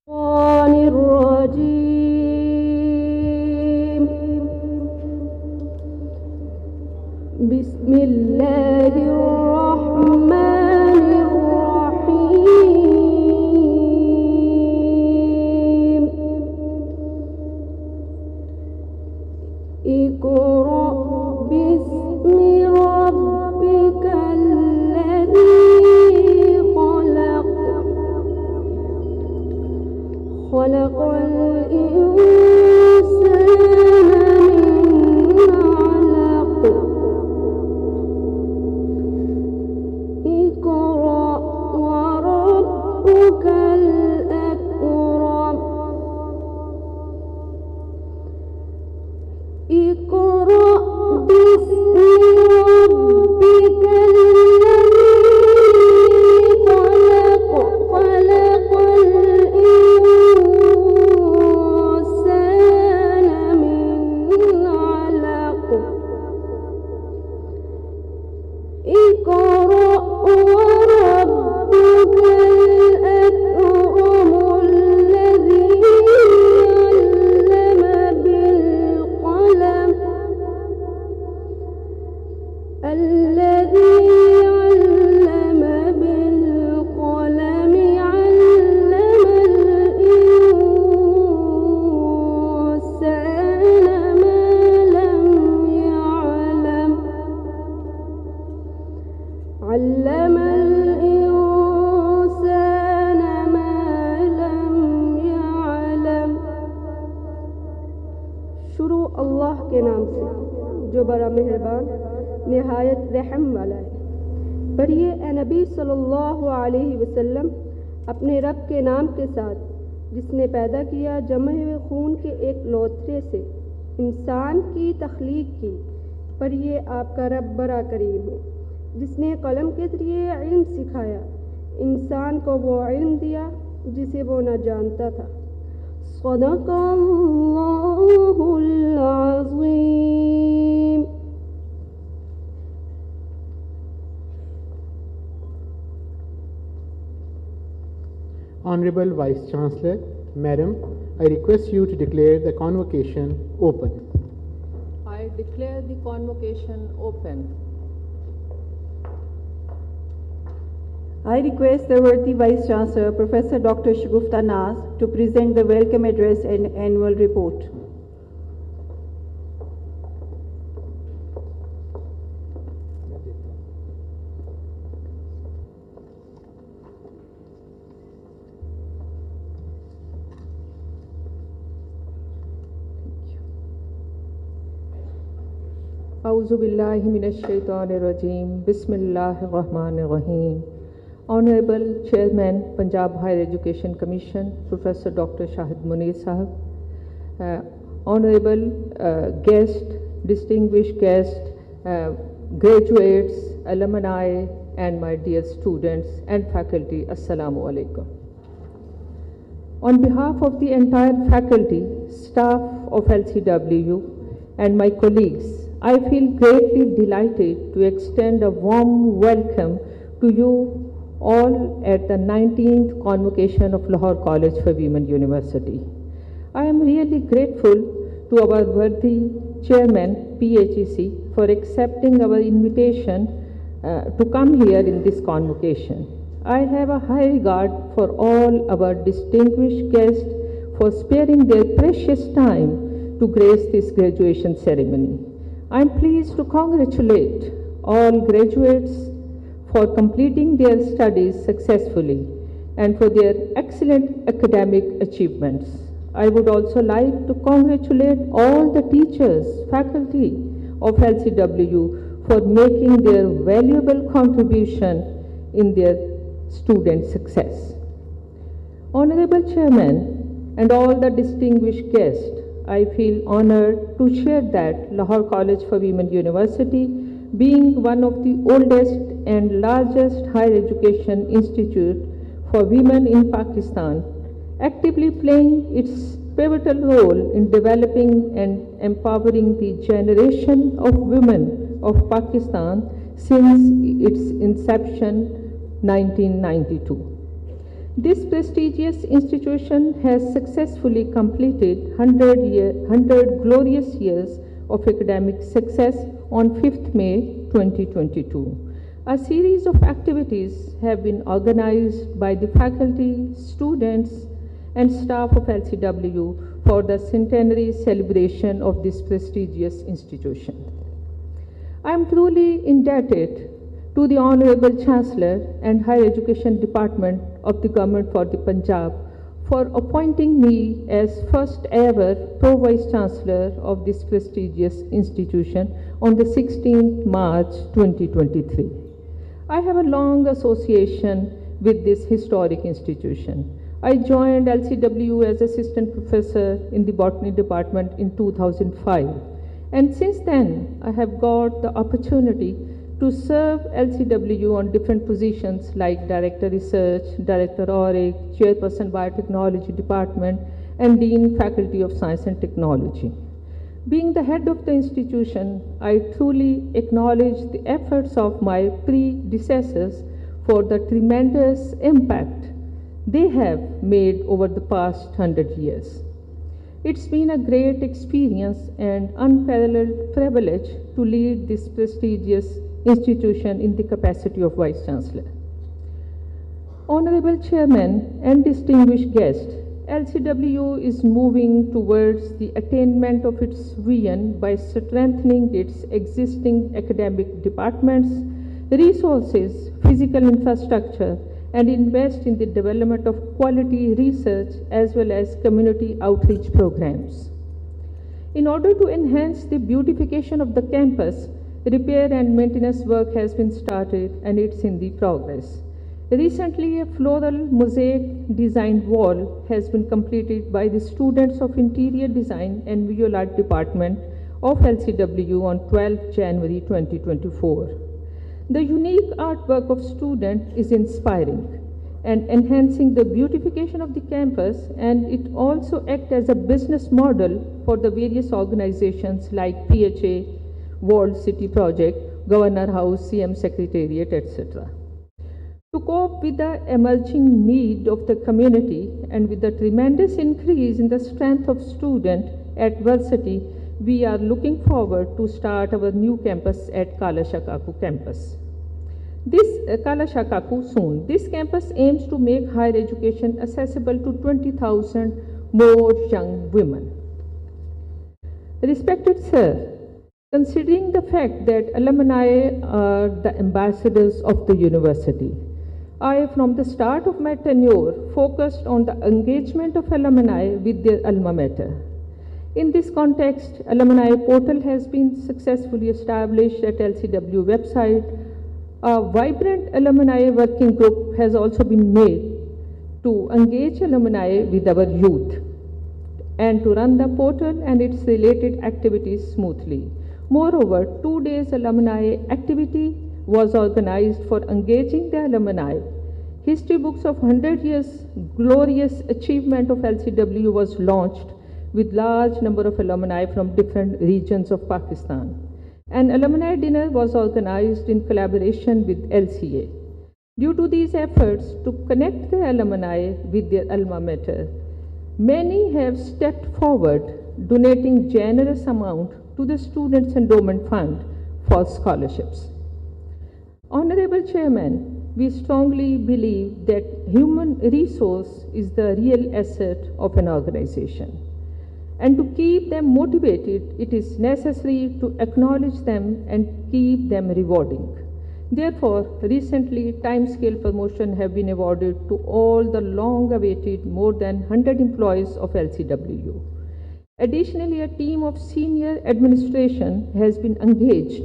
بسم الله الرحمن الرحيم اقرأ باسم ربك الذي خلق خلق الإنسان من علق اقرأ وربك الأكرم اقرأ باسم ربك الذي خلق خلق الإنسان من علق اقرأ وربك الأكرم الذي علم بالقلم الذي علم بالقلم علم الإنسان ما لم يعلم علم الإنسان ما لم يعلم शुरू अल्लाह के नाम से जो बड़ा मेहरबान निहायत रहम वाला है। पढ़िए ए नबी सल्लल्लाहु अलैहि वसल्लम अपने रब के नाम के साथ जिसने पैदा किया जमे हुए खून के एक लोथरे से इंसान की तख्लीक की। पढ़िए आपका रब बड़ा करीम है जिसने कलम के ज़रिए इल्म सिखाया, इंसान को वो इल्म दिया जिसे वो न जानता था। सदक़ल्लाहुल अज़ीम। Honorable Vice Chancellor, Madam, I request you to declare the convocation open. I declare the convocation open. I request the worthy Vice Chancellor, Professor Dr. Shagufta Naz, to present the welcome address and annual report. A'udhu billahi minash shaitanir rajeem. Bismillahir rahmanir rahim. Honorable Chairman, Punjab Higher Education Commission, Professor Dr. Shahid Munir Sahab, Honorable guest, distinguished guest, graduates, alumni, and my dear students and faculty, Assalamu alaikum. On behalf of the entire faculty, staff of LCWU, and my colleagues, I feel greatly delighted to extend a warm welcome to you all at the 19th Convocation of Lahore College for Women University. I am really grateful to our worthy Chairman, PHEC, for accepting our invitation to come here in this convocation. I have a high regard for all our distinguished guests for sparing their precious time to grace this graduation ceremony. I am pleased to congratulate all graduates for completing their studies successfully and for their excellent academic achievements. I would also like to congratulate all the teachers, faculty of LCWU for making their valuable contribution in their student success. Honorable Chairman and all the distinguished guests, I feel honored to share that Lahore College for Women University, being one of the oldest and largest higher education institute for women in Pakistan, actively playing its pivotal role in developing and empowering the generation of women of Pakistan since its inception 1992. This prestigious institution has successfully completed 100 glorious years of academic success on 5th May 2022. A series of activities have been organized by the faculty, students, and staff of LCWU for the centenary celebration of this prestigious institution. I am truly indebted to the Honorable Chancellor and Higher Education Department of the Government for the Punjab for appointing me as first ever Pro-Vice Chancellor of this prestigious institution on the 16th March 2023. I have a long association with this historic institution. I joined LCWU as Assistant Professor in the Botany Department in 2005. And since then, I have got the opportunity to serve LCWU on different positions like Director Research, Director Auric, Chairperson Biotechnology Department, and Dean Faculty of Science and Technology. Being the head of the institution, I truly acknowledge the efforts of my predecessors for the tremendous impact they have made over the past 100 years. It's been a great experience and unparalleled privilege to lead this prestigious institution in the capacity of Vice Chancellor. Honorable Chairman and distinguished guests, LCWU is moving towards the attainment of its vision by strengthening its existing academic departments, resources, physical infrastructure, and invest in the development of quality research as well as community outreach programs. In order to enhance the beautification of the campus, repair and maintenance work has been started and it's in the progress. Recently, a floral mosaic designed wall has been completed by the students of Interior Design and Visual Art Department of LCWU on 12 January 2024. The unique artwork of students is inspiring and enhancing the beautification of the campus, and it also acts as a business model for the various organizations like PHA, World City Project, Governor House, CM Secretariat, etc. To cope with the emerging need of the community and with the tremendous increase in the strength of student at varsity, we are looking forward to start our new campus at Kalashakaku campus. Kalashakaku soon. This campus aims to make higher education accessible to 20,000 more young women. Respected Sir, considering the fact that alumni are the ambassadors of the university, I, from the start of my tenure, focused on the engagement of alumni with their alma mater. In this context, alumni portal has been successfully established at LCWU website. A vibrant alumni working group has also been made to engage alumni with our youth and to run the portal and its related activities smoothly. Moreover, 2 days alumni activity was organized for engaging the alumni. History books of 100 years glorious achievement of LCWU was launched with large number of alumni from different regions of Pakistan. An alumni dinner was organized in collaboration with LCA. Due to these efforts to connect the alumni with their alma mater, many have stepped forward donating generous amount to the Students' Endowment Fund for scholarships. Honorable Chairman, we strongly believe that human resource is the real asset of an organization. And to keep them motivated, it is necessary to acknowledge them and keep them rewarding. Therefore, recently, time-scale promotion have been awarded to all the long-awaited more than 100 employees of LCWU. Additionally, a team of senior administration has been engaged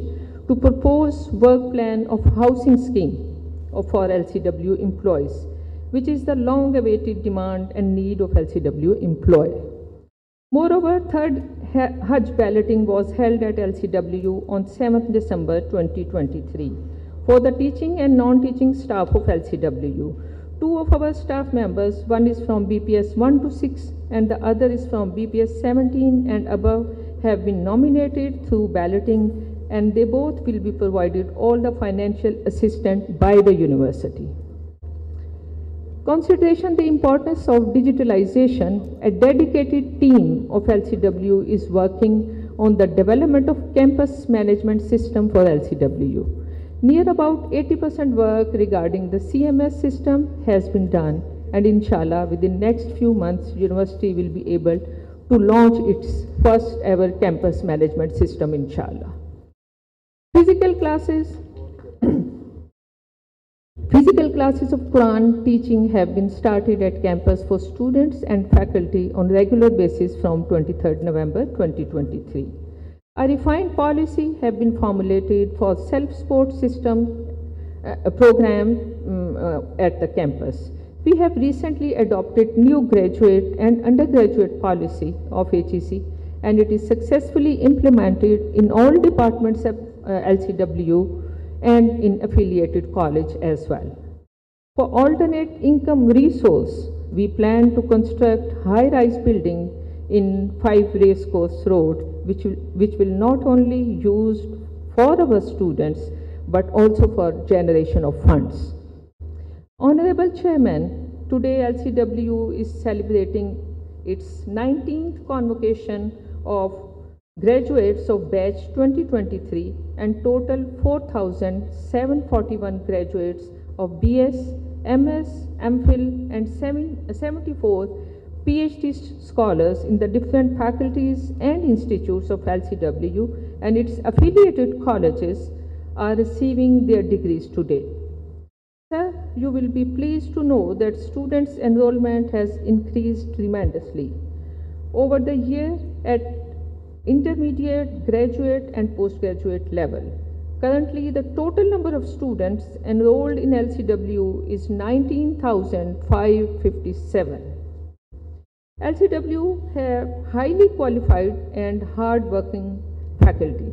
to propose work plan of housing scheme for LCWU employees, which is the long-awaited demand and need of LCWU employee. Moreover, third Hajj balloting was held at LCWU on 7th December 2023 for the teaching and non-teaching staff of LCWU. 2 of our staff members, one is from BPS 1 to 6 and the other is from BPS 17 and above, have been nominated through balloting, and they both will be provided all the financial assistance by the university. Considering the importance of digitalization, a dedicated team of LCWU is working on the development of campus management system for LCWU. Near about 80% work regarding the CMS system has been done, and inshallah within next few months university will be able to launch its first ever campus management system, inshallah. Physical classes of Quran teaching have been started at campus for students and faculty on regular basis from 23rd November 2023. A refined policy have been formulated for self-support system program at the campus. We have recently adopted new graduate and undergraduate policy of HEC, and it is successfully implemented in all departments of LCWU and in affiliated college as well. For alternate income resource, we plan to construct high-rise building in 5 Racecourse Road, which will not only used for our students but also for generation of funds. Honorable Chairman, today LCWU is celebrating its 19th convocation of graduates of batch 2023 and total 4,741 graduates of BS, MS, MPhil and 74 PhD scholars in the different faculties and institutes of LCWU and its affiliated colleges are receiving their degrees today. Sir, you will be pleased to know that students' enrollment has increased tremendously. Over the year at intermediate, graduate and postgraduate level. Currently, the total number of students enrolled in LCWU is 19,557. LCWU have highly qualified and hard-working faculty,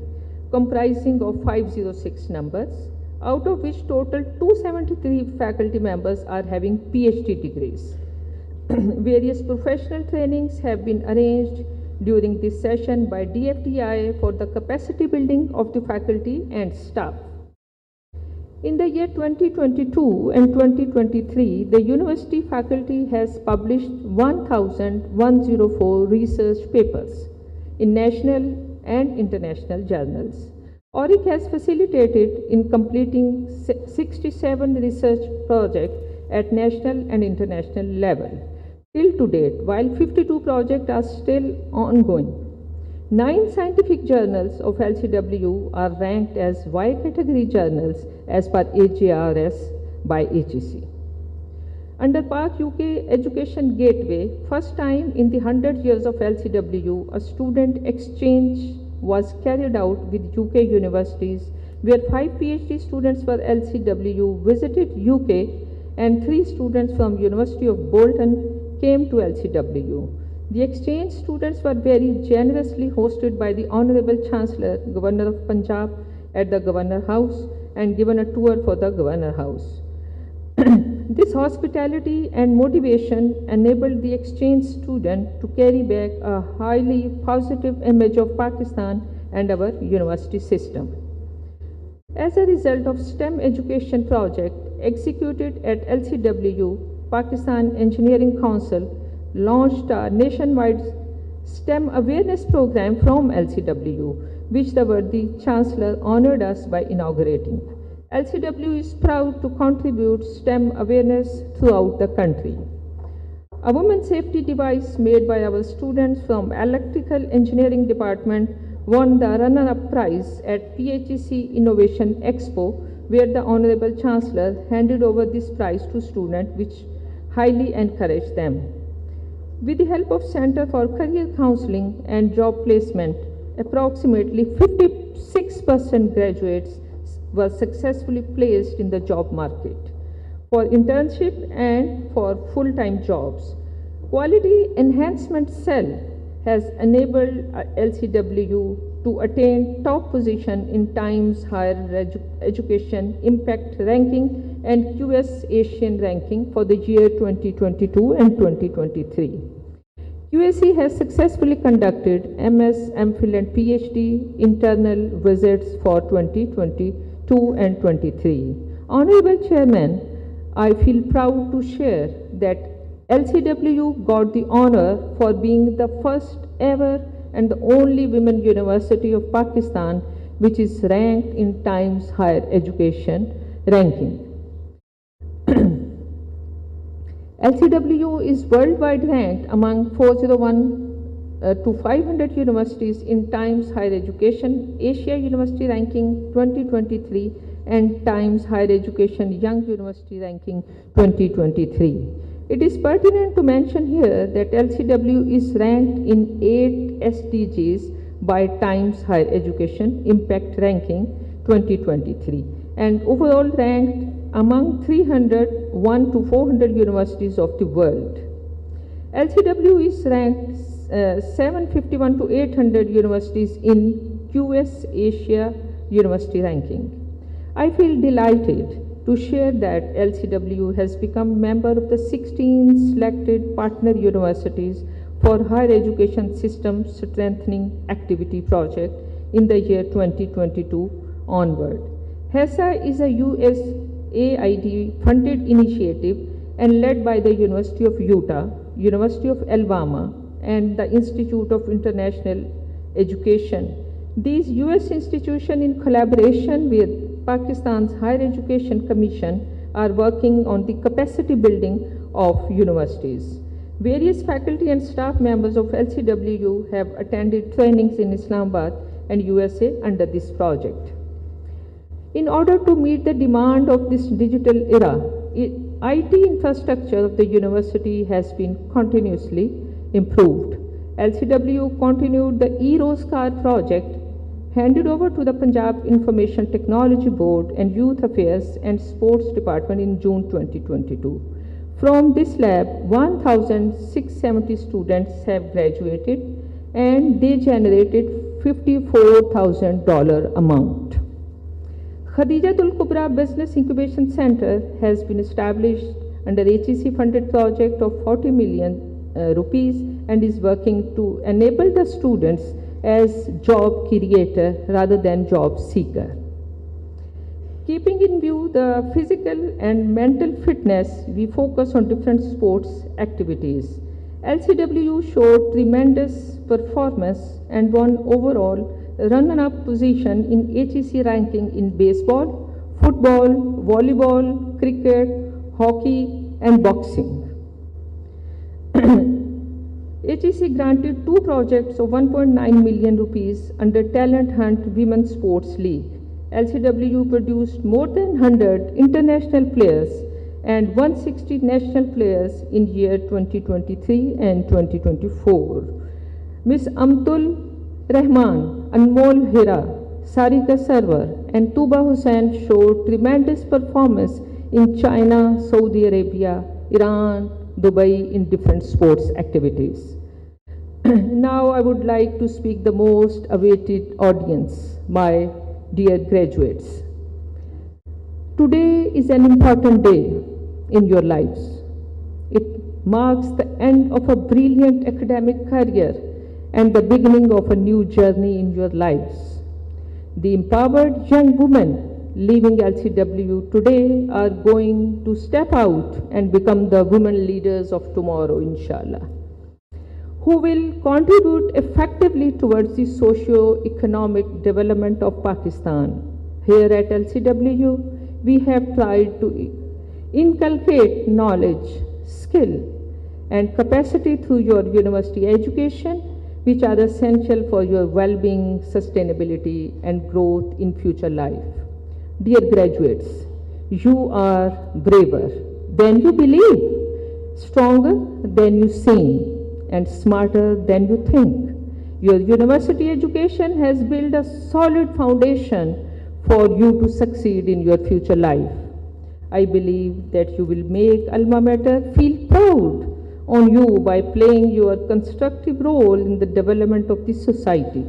comprising of 506 numbers, out of which total 273 faculty members are having PhD degrees. Various professional trainings have been arranged during this session by DFTI for the capacity building of the faculty and staff. In the year 2022 and 2023, the university faculty has published 1,104 research papers in national and international journals. ORIC has facilitated in completing 67 research projects at national and international level. Till to date, while 52 projects are still ongoing, 9 scientific journals of LCWU are ranked as Y category journals as per AJRS by HEC. Under Park UK Education Gateway, first time in the 100 years of LCWU, a student exchange was carried out with UK universities, where 5 PhD students for LCWU visited UK and 3 students from University of Bolton came to LCWU. The exchange students were very generously hosted by the Honorable Chancellor, Governor of Punjab, at the Governor House and given a tour for the Governor House. This hospitality and motivation enabled the exchange student to carry back a highly positive image of Pakistan and our university system. As a result of STEM education project executed at LCWU, Pakistan Engineering Council launched a nationwide STEM awareness program from LCWU, which the worthy Chancellor honored us by inaugurating. LCWU is proud to contribute STEM awareness throughout the country. A women's safety device made by our students from Electrical Engineering Department won the runner-up prize at PHEC Innovation Expo, where the Honorable Chancellor handed over this prize to students, which highly encouraged them. With the help of Center for Career Counseling and Job Placement, approximately 56% graduates were successfully placed in the job market for internship and for full-time jobs. Quality Enhancement Cell has enabled LCWU to attain top position in Times Higher Education Impact Ranking and QS Asian Ranking for the year 2022 and 2023. QSE has successfully conducted MS, MPhil and PhD internal visits for 2022 and 23. Honorable Chairman, I feel proud to share that LCWU got the honor for being the first ever and the only women university of Pakistan which is ranked in Times Higher Education ranking. LCWU is worldwide ranked among 401 to 500 universities in Times Higher Education Asia University Ranking 2023 and Times Higher Education Young University Ranking 2023. It is pertinent to mention here that LCW is ranked in 8 SDGs by Times Higher Education Impact Ranking 2023 and overall ranked among 301 to 400 universities of the world. LCW is ranked 751 to 800 universities in QS Asia University Ranking. I feel delighted to share that LCW has become member of the 16 selected partner universities for higher education system strengthening activity project in the year 2022 onward. HESA is a USAID funded initiative and led by the University of Utah, University of Alabama, and the Institute of International Education. These US institutions in collaboration with Pakistan's Higher Education Commission are working on the capacity building of universities. Various faculty and staff members of LCWU have attended trainings in Islamabad and USA under this project. In order to meet the demand of this digital era, IT infrastructure of the university has been continuously improved. LCWU continued the e-Rozgar project handed over to the Punjab Information Technology Board and Youth Affairs and Sports Department in June 2022. From this lab, 1,670 students have graduated and they generated $54,000 amount. Khadijatul Kubra Business Incubation Center has been established under HEC funded project of 40 million rupees and is working to enable the students as job creator rather than job seeker. Keeping in view the physical and mental fitness, we focus on different sports activities. LCWU showed tremendous performance and won overall runner-up position in HEC ranking in baseball, football, volleyball, cricket, hockey, and boxing. HEC granted 2 projects of 1.9 million rupees under Talent Hunt Women's Sports League. LCWU produced more than 100 international players and 160 national players in year 2023 and 2024. Ms. Amtul Rahman, Anmol Hira, Sarika Sarwar, and Tuba Hussain showed tremendous performance in China, Saudi Arabia, Iran, Dubai in different sports activities. Now I would like to speak the most awaited audience, my dear graduates. Today is an important day in your lives. It marks the end of a brilliant academic career and the beginning of a new journey in your lives. The empowered young women leaving LCWU today are going to step out and become the women leaders of tomorrow, inshallah, who will contribute effectively towards the socio-economic development of Pakistan. Here at LCWU, we have tried to inculcate knowledge, skill, and capacity through your university education, which are essential for your well-being, sustainability, and growth in future life. Dear graduates, you are braver than you believe, stronger than you seem, and smarter than you think. Your university education has built a solid foundation for you to succeed in your future life. I believe that you will make alma mater feel proud on you by playing your constructive role in the development of this society.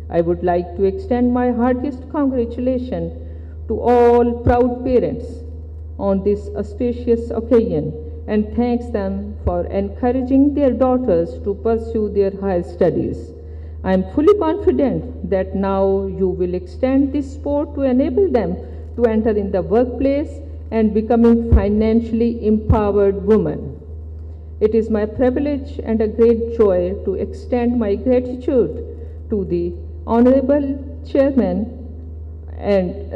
I would like to extend my heartiest congratulations to all proud parents on this auspicious occasion and thanks them for encouraging their daughters to pursue their higher studies. I am fully confident that now you will extend this support to enable them to enter in the workplace and becoming financially empowered women. It is my privilege and a great joy to extend my gratitude to the Honorable Chairman and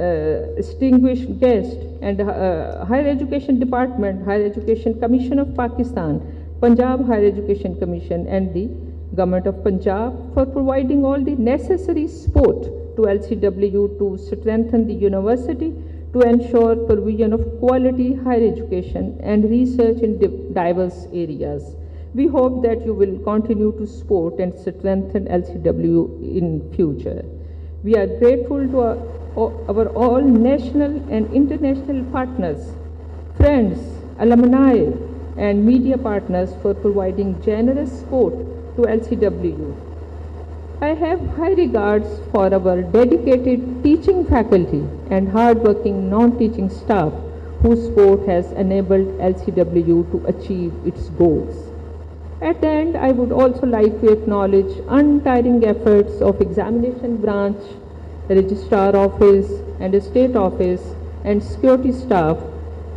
distinguished guest and Higher Education Department, Higher Education Commission of Pakistan, Punjab Higher Education Commission and the Government of Punjab for providing all the necessary support to LCWU to strengthen the university to ensure provision of quality higher education and research in diverse areas. We hope that you will continue to support and strengthen LCWU in future. We are grateful to our all national and international partners, friends, alumni, and media partners for providing generous support to LCWU. I have high regards for our dedicated teaching faculty and hard-working non-teaching staff whose support has enabled LCWU to achieve its goals. At the end, I would also like to acknowledge untiring efforts of examination branch, registrar office and state office and security staff,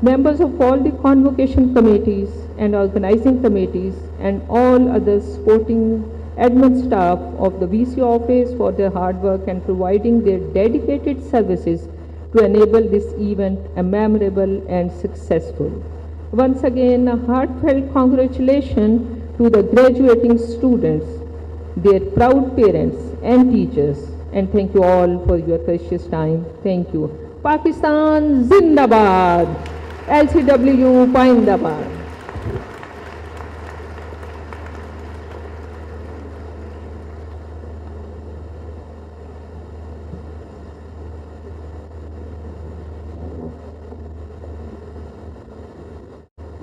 members of all the convocation committees and organizing committees and all other supporting admin staff of the VC office for their hard work and providing their dedicated services to enable this event a memorable and successful. Once again, a heartfelt congratulations to the graduating students, their proud parents and teachers, and thank you all for your precious time. Thank you. Pakistan Zindabad, LCWU Paindabad.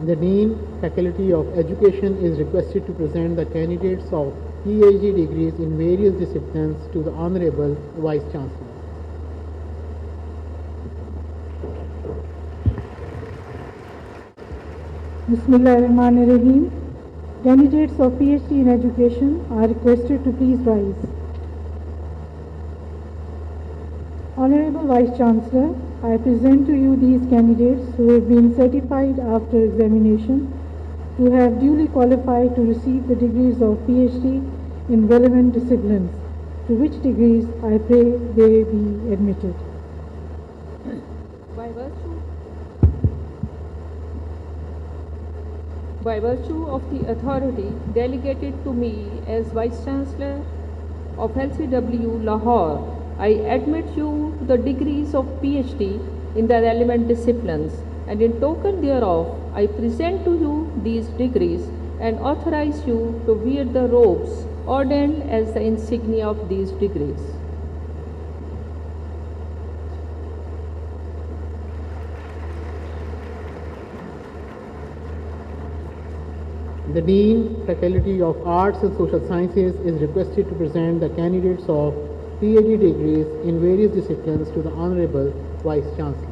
The Dean, Faculty of Education is requested to present the candidates of PhD degrees in various disciplines to the Honorable Vice Chancellor. Bismillahirrahmanirrahim. Candidates of PhD in Education are requested to please rise. Honorable Vice Chancellor, I present to you these candidates who have been certified after examination to have duly qualified to receive the degrees of PhD in relevant disciplines, to which degrees I pray they be admitted. By virtue of the authority delegated to me as Vice Chancellor of LCWU Lahore, I admit you to the degrees of PhD in the relevant disciplines, and in token thereof, I present to you these degrees and authorize you to wear the robes ordained as the insignia of these degrees. The Dean, Faculty of Arts and Social Sciences is requested to present the candidates of PhD degrees in various disciplines to the Honorable Vice Chancellor.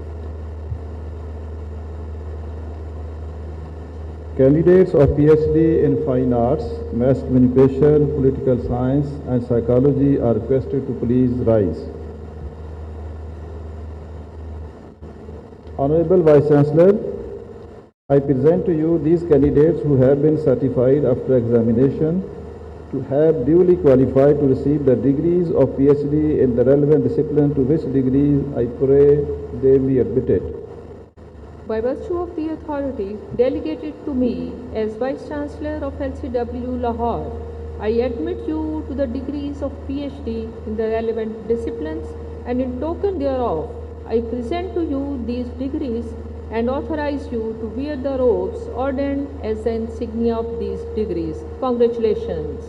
Candidates of PhD in Fine Arts, Mass Communication, Political Science and Psychology are requested to please rise. Honorable Vice Chancellor, I present to you these candidates who have been certified after examination to have duly qualified to receive the degrees of PhD in the relevant discipline, to which degrees I pray they be admitted. By virtue of the authority delegated to me as Vice Chancellor of LCWU Lahore, I admit you to the degrees of PhD in the relevant disciplines, and in token thereof, I present to you these degrees and authorize you to wear the robes ordained as the insignia of these degrees. Congratulations.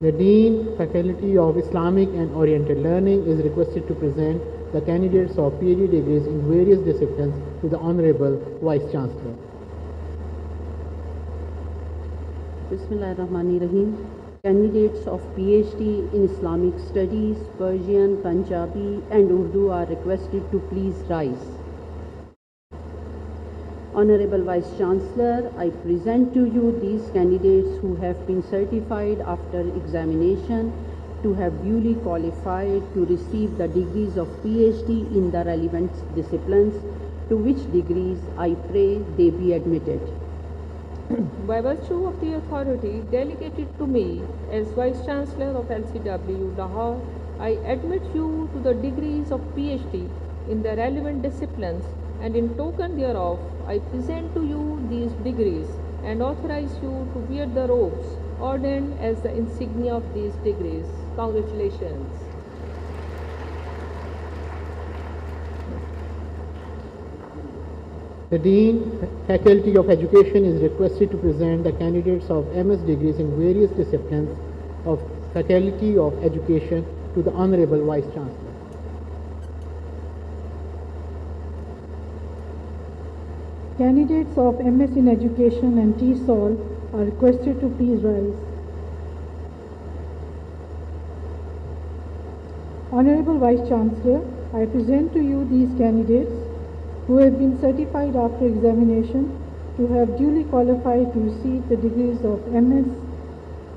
The Dean, Faculty of Islamic and Oriental Learning is requested to present the candidates of PhD degrees in various disciplines to the Honorable Vice Chancellor. Bismillahirrahmanirrahim. Candidates of PhD in Islamic Studies, Persian, Punjabi and Urdu are requested to please rise. Honorable Vice Chancellor, I present to you these candidates who have been certified after examination to have duly qualified to receive the degrees of PhD in the relevant disciplines, to which degrees I pray they be admitted. By virtue of the authority delegated to me as Vice Chancellor of LCWU Lahore, I admit you to the degrees of PhD in the relevant disciplines, and in token thereof, I present to you these degrees and authorize you to wear the robes ordained as the insignia of these degrees. Congratulations. The Dean, Faculty of Education is requested to present the candidates of MS degrees in various disciplines of Faculty of Education to the Honorable Vice Chancellor. Candidates of MS in Education and TESOL are requested to please rise. Honorable Vice Chancellor, I present to you these candidates who have been certified after examination to have duly qualified to receive the degrees of MS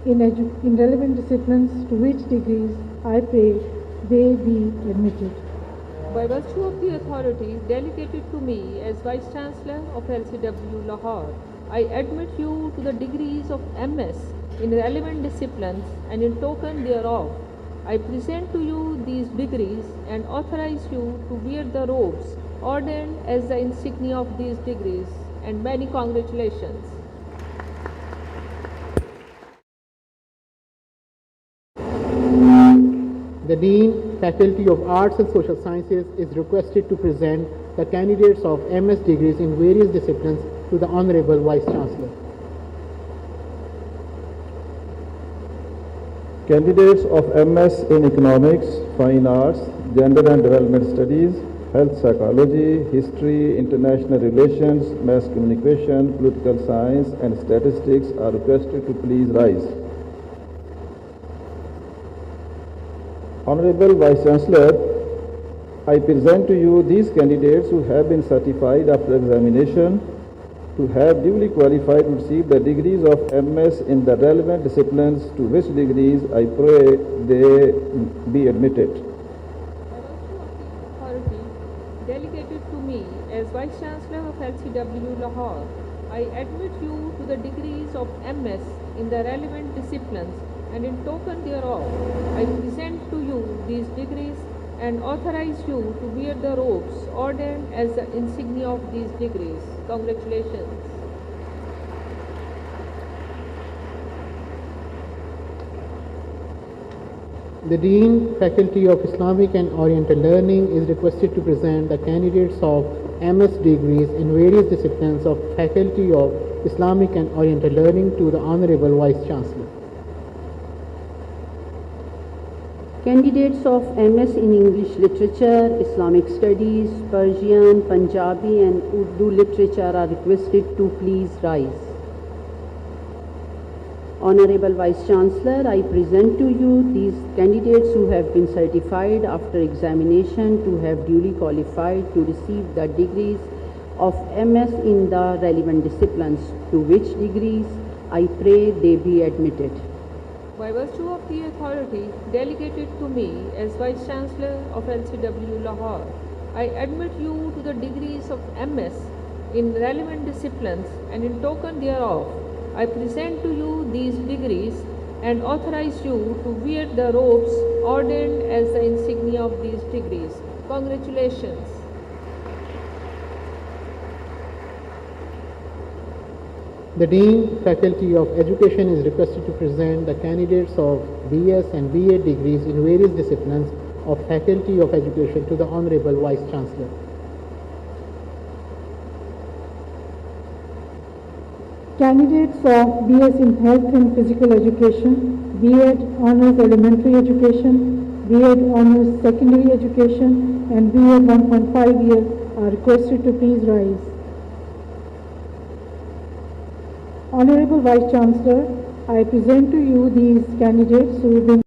in relevant disciplines, to which degrees I pray they be admitted. By virtue of the authority delegated to me as Vice Chancellor of LCWU Lahore, I admit you to the degrees of MS in relevant disciplines, and in token thereof, I present to you these degrees and authorize you to wear the robes ordained as the insignia of these degrees, and many congratulations. The Dean, Faculty of Arts and Social Sciences is requested to present the candidates of MS degrees in various disciplines to the Honorable Vice Chancellor. Candidates of MS in Economics, Fine Arts, Gender and Development Studies, Health Psychology, History, International Relations, Mass Communication, Political Science and Statistics are requested to please rise. Honorable Vice Chancellor, I present to you these candidates who have been certified after examination to have duly qualified to receive the degrees of MS in the relevant disciplines, to which degrees I pray they be admitted. By virtue of the authority delegated to me as Vice Chancellor of LCWU Lahore, I admit you to the degrees of MS in the relevant disciplines, and in token thereof, I present to you these degrees and authorize you to wear the robes ordained as the insignia of these degrees. Congratulations. The Dean, Faculty of Islamic and Oriental Learning is requested to present the candidates of MS degrees in various disciplines of Faculty of Islamic and Oriental Learning to the Honorable Vice Chancellor. Candidates of MS in English Literature, Islamic Studies, Persian, Punjabi and Urdu Literature are requested to please rise. Honorable Vice Chancellor, I present to you these candidates who have been certified after examination to have duly qualified to receive the degrees of MS in the relevant disciplines, to which degrees I pray they be admitted. By virtue of the authority delegated to me as Vice Chancellor of LCWU Lahore, I admit you to the degrees of MS in relevant disciplines, and in token thereof, I present to you these degrees and authorize you to wear the robes ordained as the insignia of these degrees. Congratulations. The Dean, Faculty of Education is requested to present the candidates of BS and BA degrees in various disciplines of Faculty of Education to the Honorable Vice Chancellor. Candidates of BS in Health and Physical Education, B.Ed Honours Elementary Education, B.Ed Honours Secondary Education and B.Ed 1.5 year are requested to please rise. Honorable Vice Chancellor, I present to you these candidates who have been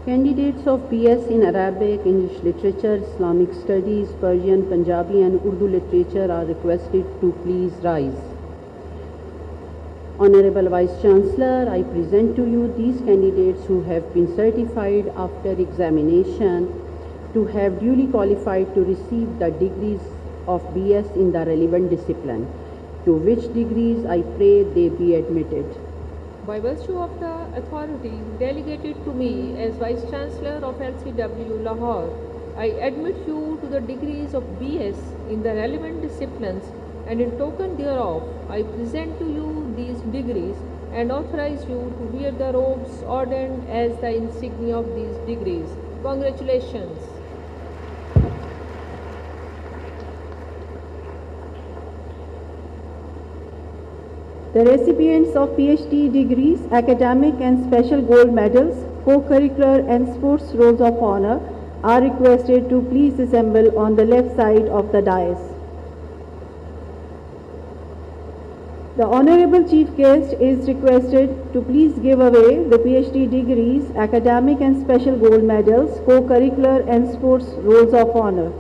Candidates of BS in Arabic, English Literature, Islamic Studies, Persian, Punjabi and Urdu Literature are requested to please rise. Honorable Vice Chancellor, I present to you these candidates who have been certified after examination to have duly qualified to receive the degrees of BS in the relevant discipline, to which degrees I pray they be admitted. By virtue of the authority delegated to me as Vice Chancellor of LCWU Lahore, I admit you to the degrees of BS in the relevant disciplines, and in token thereof, I present to you these degrees and authorize you to wear the robes ordained as the insignia of these degrees. Congratulations. The recipients of PhD degrees, academic and special gold medals, co-curricular and sports rolls of honor are requested to please assemble on the left side of the dais. The Honorable Chief Guest is requested to please give away the PhD degrees, academic and special gold medals, co-curricular and sports rolls of honor.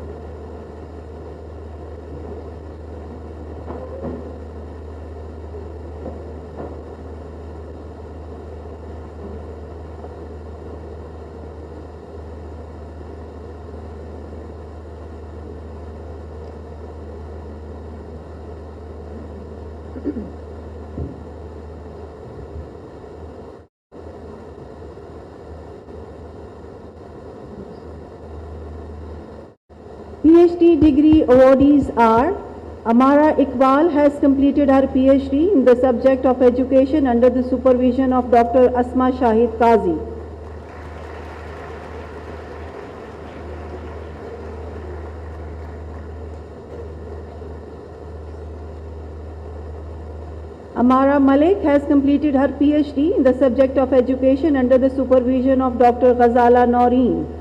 PhD degree awardees are: Amara Iqbal has completed her PhD in the subject of education under the supervision of Dr. Asma Shahid Qazi. Amara Malik has completed her PhD in the subject of education under the supervision of Dr. Ghazala Noreen.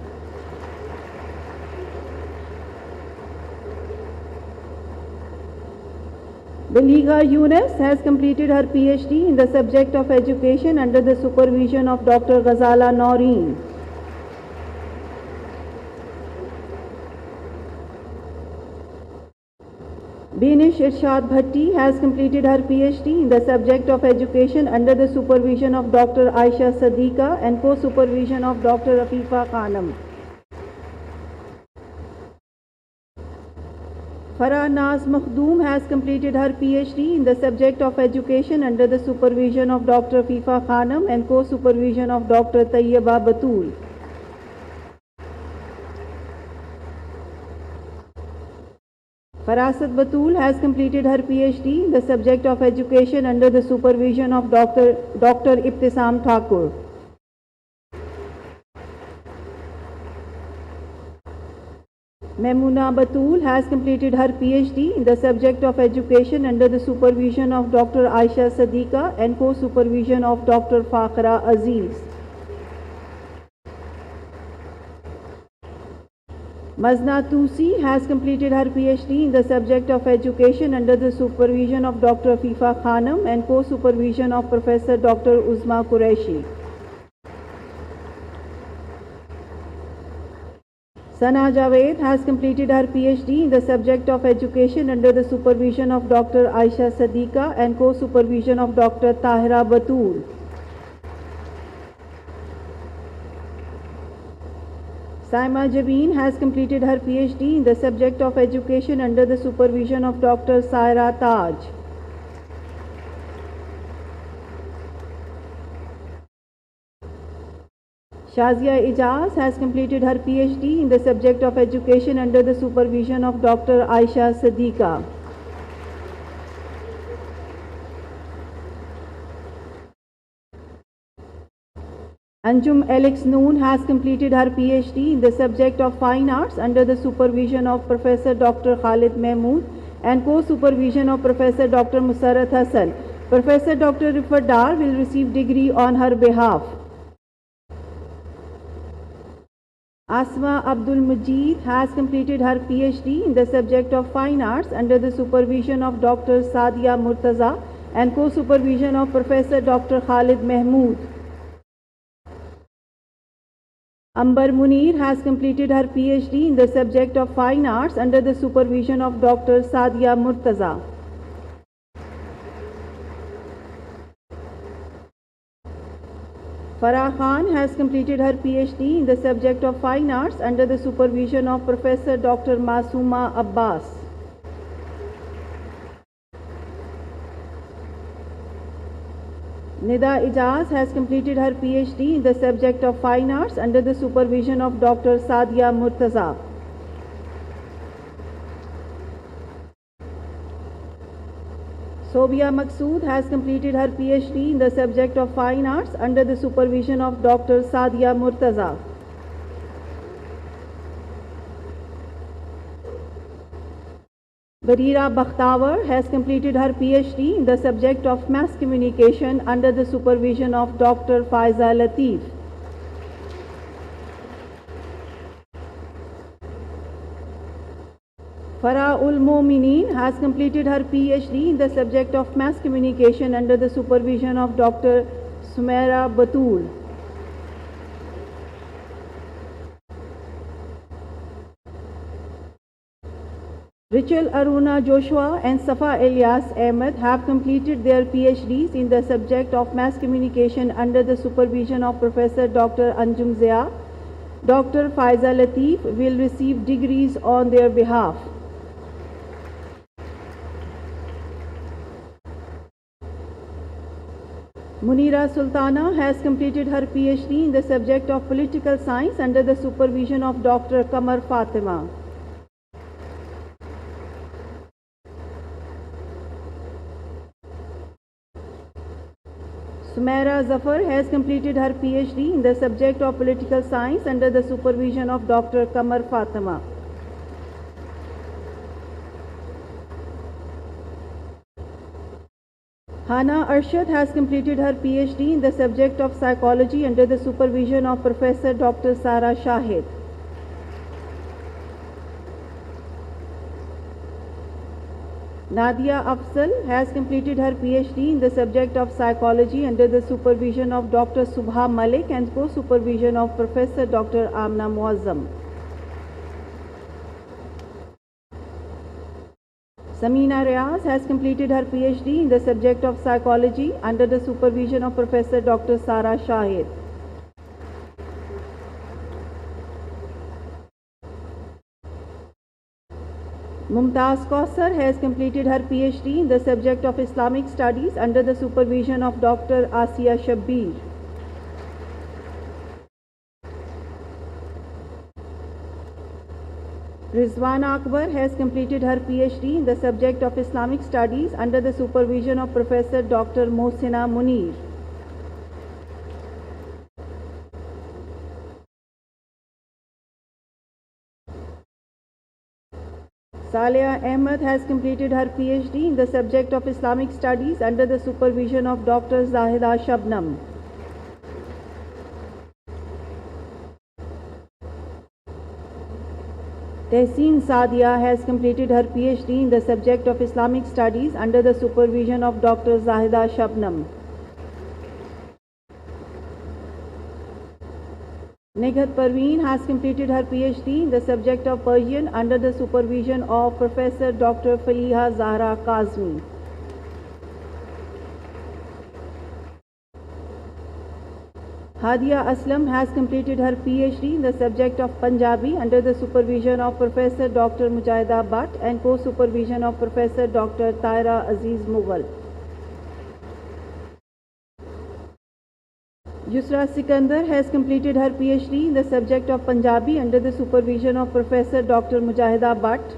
Baliga Yunus has completed her PhD in the subject of education under the supervision of Dr. Ghazala Noreen. Benish Irshad Bhatti has completed her PhD in the subject of education under the supervision of Dr. Aisha Sadiqa and co-supervision of Dr. Afifa Khanam. Farah Naz Makhdoom has completed her PhD in the subject of education under the supervision of Dr. Afifa Khanam and co-supervision of Dr. Tayyaba Batul. Farasat Batul has completed her PhD in the subject of education under the supervision of Dr. Ibtisam Thakur. Memuna Batul has completed her PhD in the subject of education under the supervision of Dr. Aisha Sadiqa and co-supervision of Dr. Fakhra Aziz. Mazna Tusi has completed her PhD in the subject of education under the supervision of Dr. Afifa Khanam and co-supervision of Professor Dr. Uzma Qureshi. Sana Javed has completed her PhD in the subject of education under the supervision of Dr. Aisha Sadiqa and co-supervision of Dr. Tahira Batul. Saima Jabeen has completed her PhD in the subject of education under the supervision of Dr. Saira Taj. Shazia Ijaz has completed her PhD in the subject of education under the supervision of Dr. Aisha Sadiqa. Anjum Alex Noon has completed her PhD in the subject of fine arts under the supervision of Professor Dr. Khalid Mahmood and co-supervision of Professor Dr. Musarrat Hassan. Professor Dr. Rifat Dar will receive degree on her behalf. Asma Abdul Majid has completed her PhD in the subject of fine arts under the supervision of Dr. Sadia Murtaza and co-supervision of Professor Dr. Khalid Mahmood. Ambar Munir has completed her PhD in the subject of Fine Arts under the supervision of Dr. Sadia Murtaza. Farah Khan has completed her PhD in the subject of Fine Arts under the supervision of Professor Dr. Masooma Abbas. Nida Ijaz has completed her PhD in the subject of Fine Arts under the supervision of Dr. Sadia Murtaza. Sobia Maqsood has completed her PhD in the subject of Fine Arts under the supervision of Dr. Sadia Murtaza. Barira Bakhtawar has completed her PhD in the subject of Mass Communication under the supervision of Dr. Faiza Latif. Farah ul Momineen has completed her PhD in the subject of Mass Communication under the supervision of Dr. Sumaira Batul. Richel Aruna Joshua and Safa Elias Ahmed have completed their PhDs in the subject of Mass Communication under the supervision of Professor Dr. Anjum Zia. Dr. Faiza Latif will receive degrees on their behalf. Munira Sultana has completed her PhD in the subject of Political Science under the supervision of Dr. Qamar Fatima. Sumaira Zafar has completed her PhD in the subject of Political Science under the supervision of Dr. Qamar Fatima. Hana Arshad has completed her PhD in the subject of Psychology under the supervision of Professor Dr. Sara Shahid. Nadia Afzal has completed her PhD in the subject of Psychology under the supervision of Dr. Subha Malik and co-supervision of Professor Dr. Amna Muazzam. Samina Riaz has completed her PhD in the subject of Psychology under the supervision of Professor Dr. Sara Shahid. Mumtaz Kausar has completed her PhD in the subject of Islamic Studies under the supervision of Dr. Asiya Shabbir. Rizwana Akbar has completed her PhD in the subject of Islamic Studies under the supervision of Professor Dr. Mohsina Munir. Saleha Ahmed has completed her PhD in the subject of Islamic Studies under the supervision of Dr. Zahida Shabnam. Tehseen Sadia has completed her PhD in the subject of Islamic Studies under the supervision of Dr. Zahida Shabnam. Nighat Parveen has completed her PhD in the subject of Persian under the supervision of Professor Dr. Faliha Zahra Kazmi. Hadia Aslam has completed her PhD in the subject of Punjabi under the supervision of Professor Dr. Mujahida Bhatt and co-supervision of Professor Dr. Taira Aziz Mughal. Yusra Sikandar has completed her PhD in the subject of Punjabi under the supervision of Professor Dr. Mujahida Bhatt.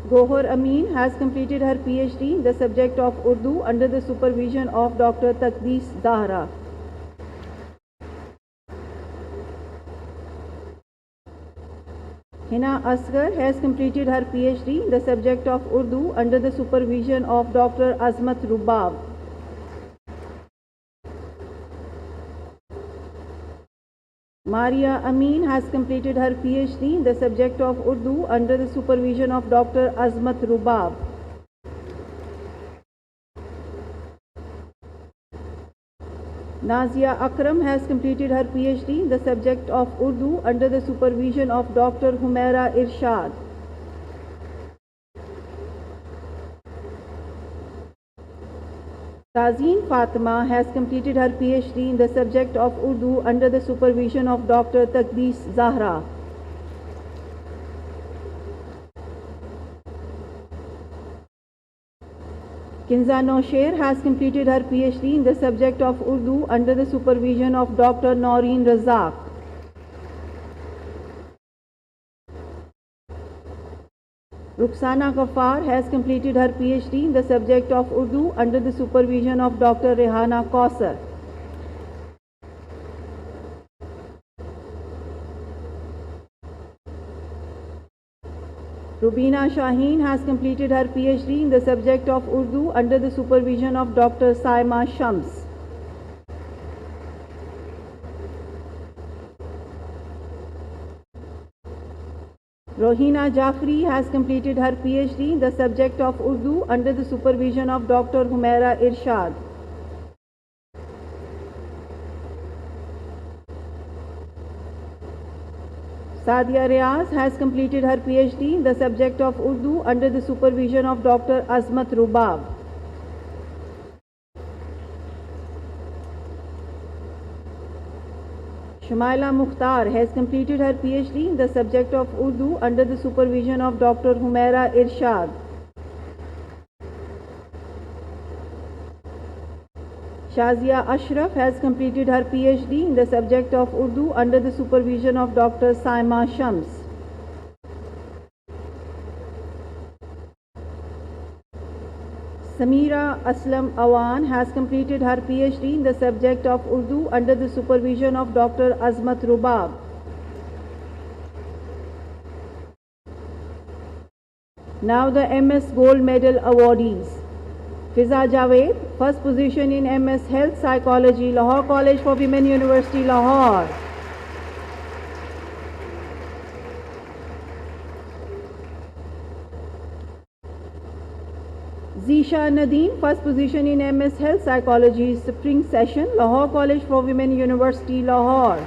Gohar Amin has completed her PhD in the subject of Urdu under the supervision of Dr. Taqdees Dahra. Hina Asghar has completed her PhD in the subject of Urdu under the supervision of Dr. Azmat Rubab. Maria Amin has completed her PhD in the subject of Urdu under the supervision of Dr. Azmat Rubab. Nazia Akram has completed her PhD in the subject of Urdu under the supervision of Dr. Humaira Irshad. Tazeen Fatima has completed her PhD in the subject of Urdu under the supervision of Dr. Taqdees Zahra. Kinza Nosher has completed her PhD in the subject of Urdu under the supervision of Dr. Noreen Razak. Rukhsana Ghaffar has completed her PhD in the subject of Urdu under the supervision of Dr. Rehana Kausar. Rubina Shaheen has completed her PhD in the subject of Urdu under the supervision of Dr. Saima Shams. Rohina Jafri has completed her PhD in the subject of Urdu under the supervision of Dr. Humaira Irshad. Sadia Riaz has completed her PhD in the subject of Urdu under the supervision of Dr. Azmat Rubab. Shumaila Mukhtar has completed her PhD in the subject of Urdu under the supervision of Dr. Humaira Irshad. Shazia Ashraf has completed her PhD in the subject of Urdu under the supervision of Dr. Saima Shams. Samira Aslam Awan has completed her PhD in the subject of Urdu under the supervision of Dr. Azmat Rubab. Now the MS Gold Medal awardees. Fiza Javed, first position in MS Health Psychology, Lahore College for Women, University, Lahore. Zisha Nadeem, first position in MS Health Psychology, Spring Session, Lahore College for Women, University, Lahore.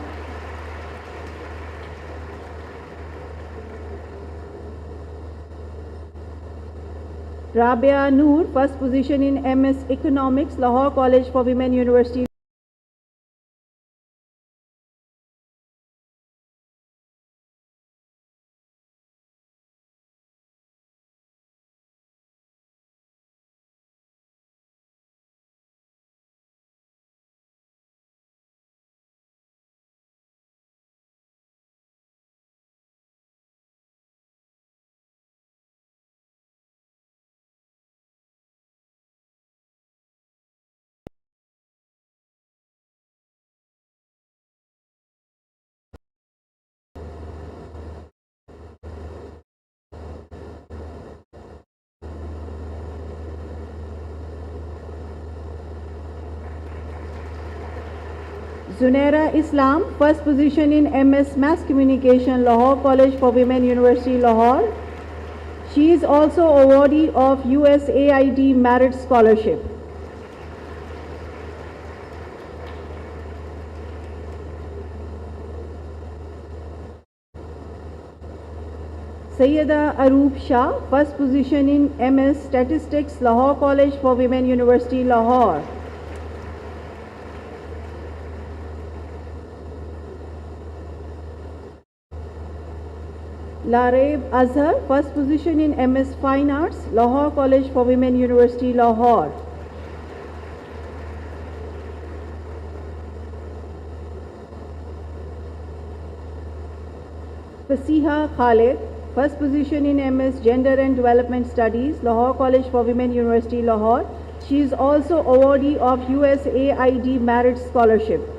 Rabia Noor, first position in MS Economics, Lahore College for Women, University. Zunaira Islam, first position in MS Mass Communication, Lahore College for Women, University, Lahore. She is also awardee of USAID Merit Scholarship. Sayyida Aroop Shah, first position in MS Statistics, Lahore College for Women, University, Lahore. Lareb Azhar, first position in MS Fine Arts, Lahore College for Women, University, Lahore. Fasiha Khalid, first position in MS Gender and Development Studies, Lahore College for Women, University, Lahore. She is also awardee of USAID Merit Scholarship.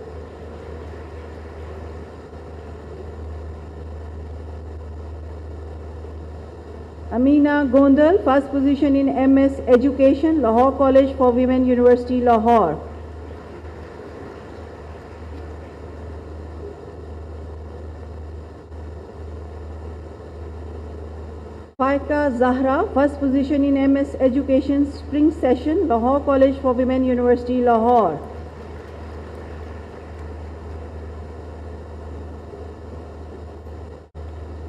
Amina Gondal, first position in MS Education, Lahore College for Women, University, Lahore. Faika Zahra, first position in MS Education, Spring Session, Lahore College for Women, University, Lahore.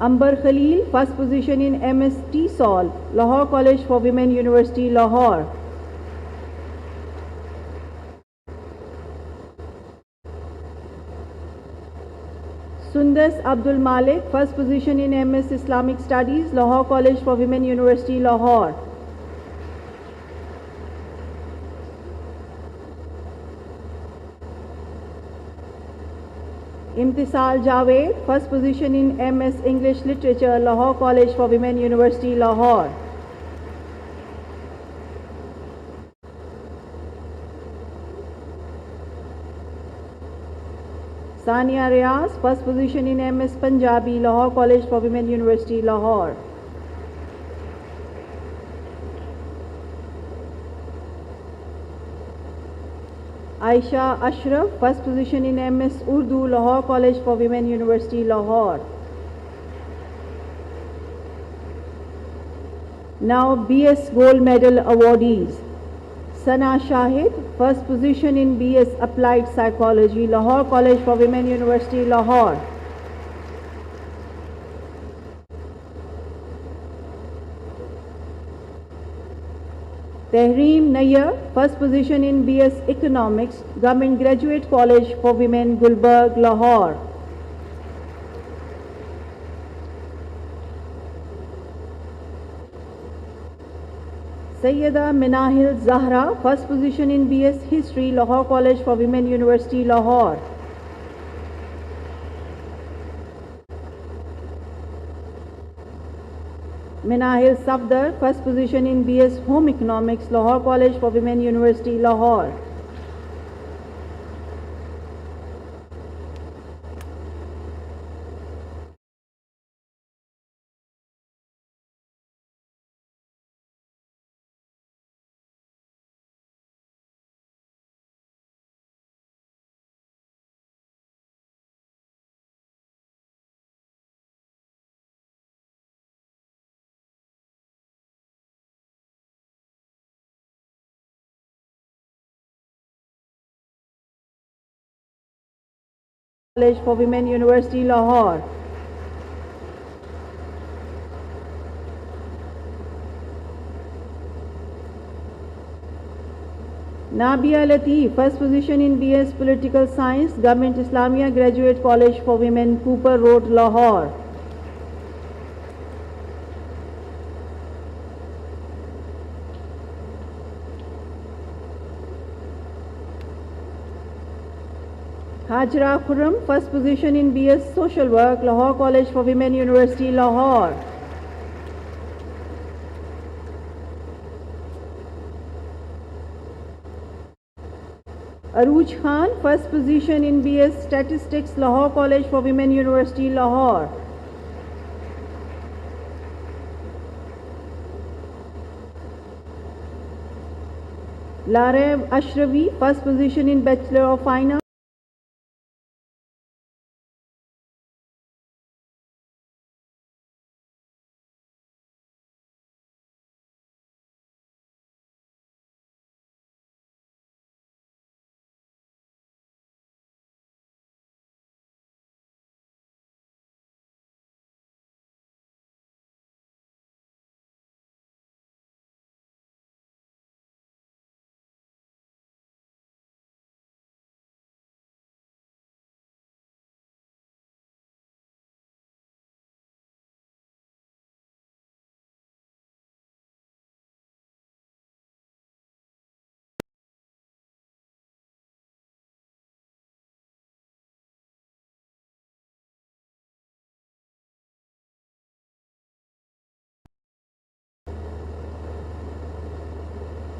Amber Khalil, first position in MS TESOL, Lahore College for Women, University, Lahore. Sundas Abdul Malik, first position in MS Islamic Studies, Lahore College for Women, University, Lahore. Imtisal Javed, first position in MS English Literature, Lahore College for Women, University, Lahore. Sania Riaz, first position in MS Punjabi, Lahore College for Women, University, Lahore. Aisha Ashraf, first position in MS Urdu, Lahore College for Women, University, Lahore. Now BS Gold Medal awardees. Sana Shahid, first position in BS Applied Psychology, Lahore College for Women, University, Lahore. Tehreem Nayyar, first position in BS Economics, Government Graduate College for Women, Gulbarg, Lahore. Sayyida Minahil Zahra, first position in BS History, Lahore College for Women, University, Lahore. Minahil Safdar, first position in BS Home Economics, Lahore College for Women, University, Lahore. College for Women, University, Lahore. Nabia Lateef, first position in BS Political Science, Government Islamia Graduate College for Women, Cooper Road, Lahore. Hajra Khurram, first position in BS Social Work, Lahore College for Women, University, Lahore. Aruj Khan, first position in BS Statistics, Lahore College for Women, University, Lahore. Larev Ashravi, first position in Bachelor of Fine Arts.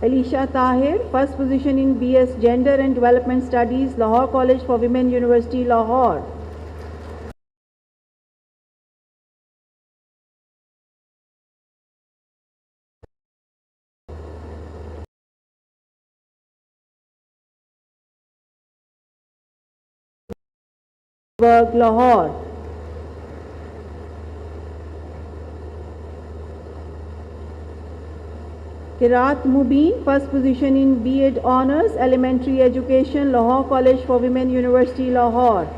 Alicia Tahir, first position in BS Gender and Development Studies, Lahore College for Women, University, Lahore. Lahore. Kirat Mubin, first position in B.Ed Honours, Elementary Education, Lahore College for Women, University, Lahore.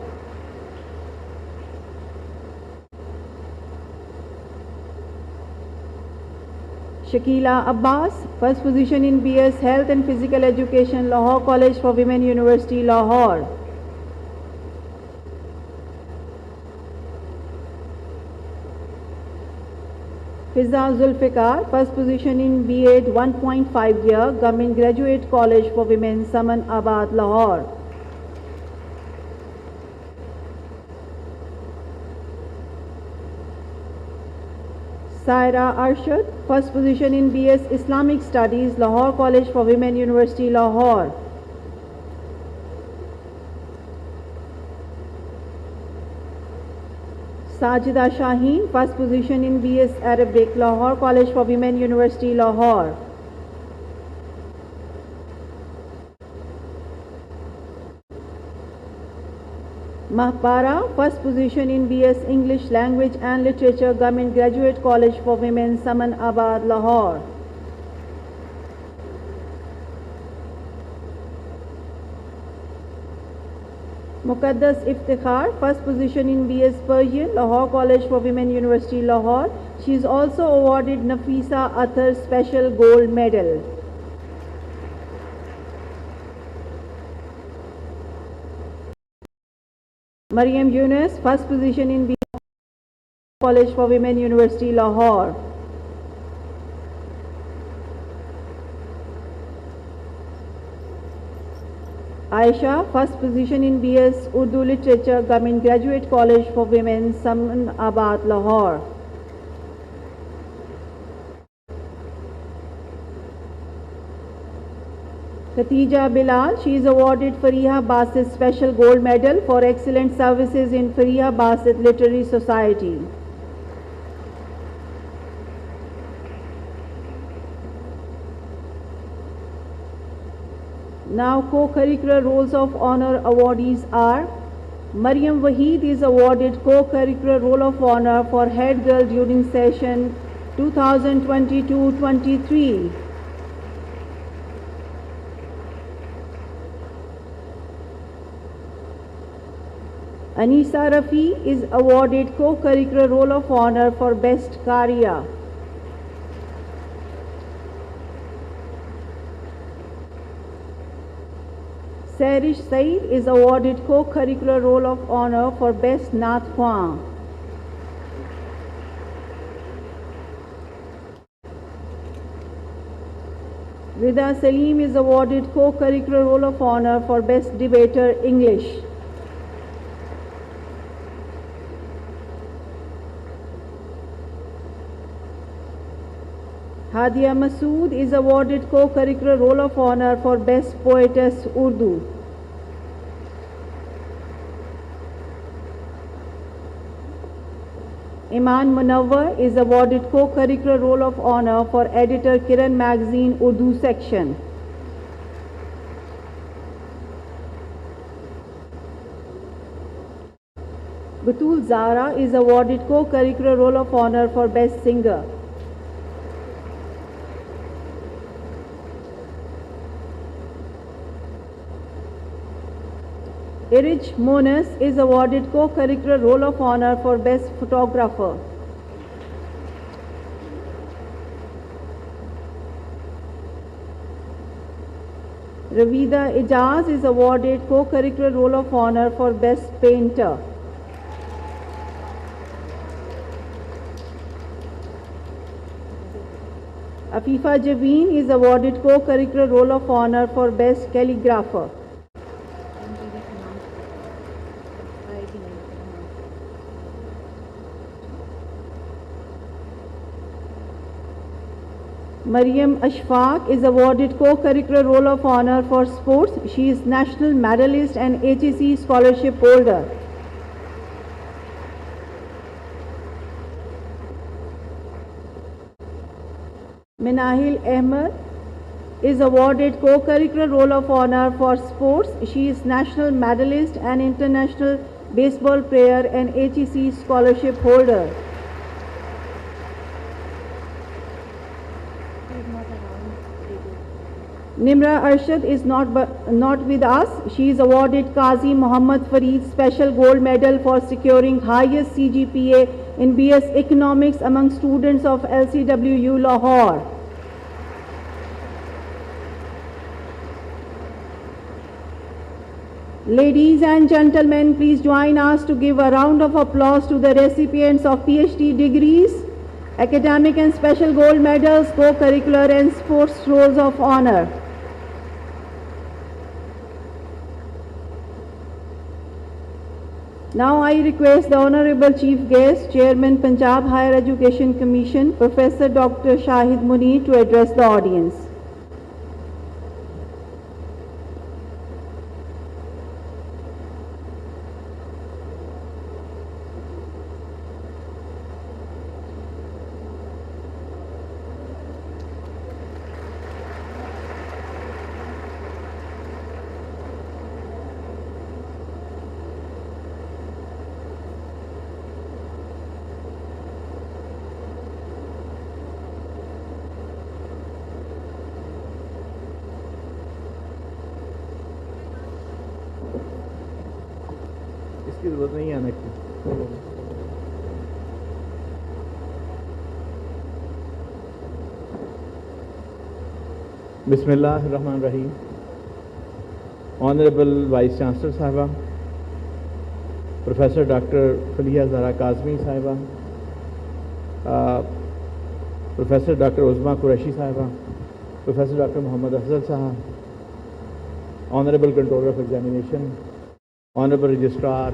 Shakila Abbas, first position in BS Health and Physical Education, Lahore College for Women, University, Lahore. Fiza Zulfikar, first position in B.Ed 1.5 year, Government Graduate College for Women, Saman Abad, Lahore. Saira Arshad, first position in BS Islamic Studies, Lahore College for Women, University, Lahore. Sajida Shaheen, first position in BS Arabic, Lahore College for Women, University, Lahore. Mahpara, first position in BS English Language and Literature, Government Graduate College for Women, Saman Abad, Lahore. Muqaddas Iftikhar, first position in BS Persian, Lahore College for Women, University, Lahore. She is also awarded Nafisa Athar Special Gold Medal. Mariam Yunus, first position in BS College for Women, University, Lahore. Aisha, first position in BS Urdu Literature, Government Graduate College for Women, Saman Abad, Lahore. Khatija Bilal, she is awarded Fariha Basit Special Gold Medal for excellent services in Fariha Basit Literary Society. Now, co-curricular roles of honor awardees are: Mariam Waheed is awarded co-curricular role of honor for head girl during session 2022-23. Anisa Rafi is awarded co-curricular role of honor for best Qariya. Sarish Saeed is awarded co-curricular role of honor for best Naat Khwan. Rida Salim is awarded co-curricular role of honor for best debater English. Hadia Masood is awarded co-curricular role of honor for best poetess Urdu. Iman Munawwar is awarded co-curricular role of honor for editor Kiran Magazine Urdu section. Batul Zara is awarded co-curricular role of honor for best singer. Irij Monas is awarded co-curricular role of honor for best photographer. Ravida Ijaz is awarded co-curricular role of honor for best painter. Afifa Javeen is awarded co-curricular role of honor for best calligrapher. Mariam Ashfaq is awarded co-curricular role of honor for sports. She is national medalist and HEC scholarship holder. Minahil Ahmed is awarded co-curricular role of honor for sports. She is national medalist and international baseball player and HEC scholarship holder. Nimra Arshad is not with us. She is awarded Qazi Muhammad Fareed Special Gold Medal for securing highest CGPA in BS Economics among students of LCWU Lahore. Ladies and gentlemen, please join us to give a round of applause to the recipients of PhD degrees, academic and special gold medals, co-curricular and sports rolls of honor. Now I request the Honorable Chief Guest, Chairman Punjab Higher Education Commission, Professor Dr. Shahid Munir, to address the audience. इसकी जरूरत नहीं है आने की। बिस्मिल्लाहिर्रहमानिर्रहीम। Honorable Vice Chancellor Sahiba, Professor Dr. Faliha Zahra Kazmi Sahiba, Professor Dr. Uzma Qureshi Sahiba, Professor Dr. Muhammad Afzal Sahab, Honorable Controller of Examination, Honorable Registrar,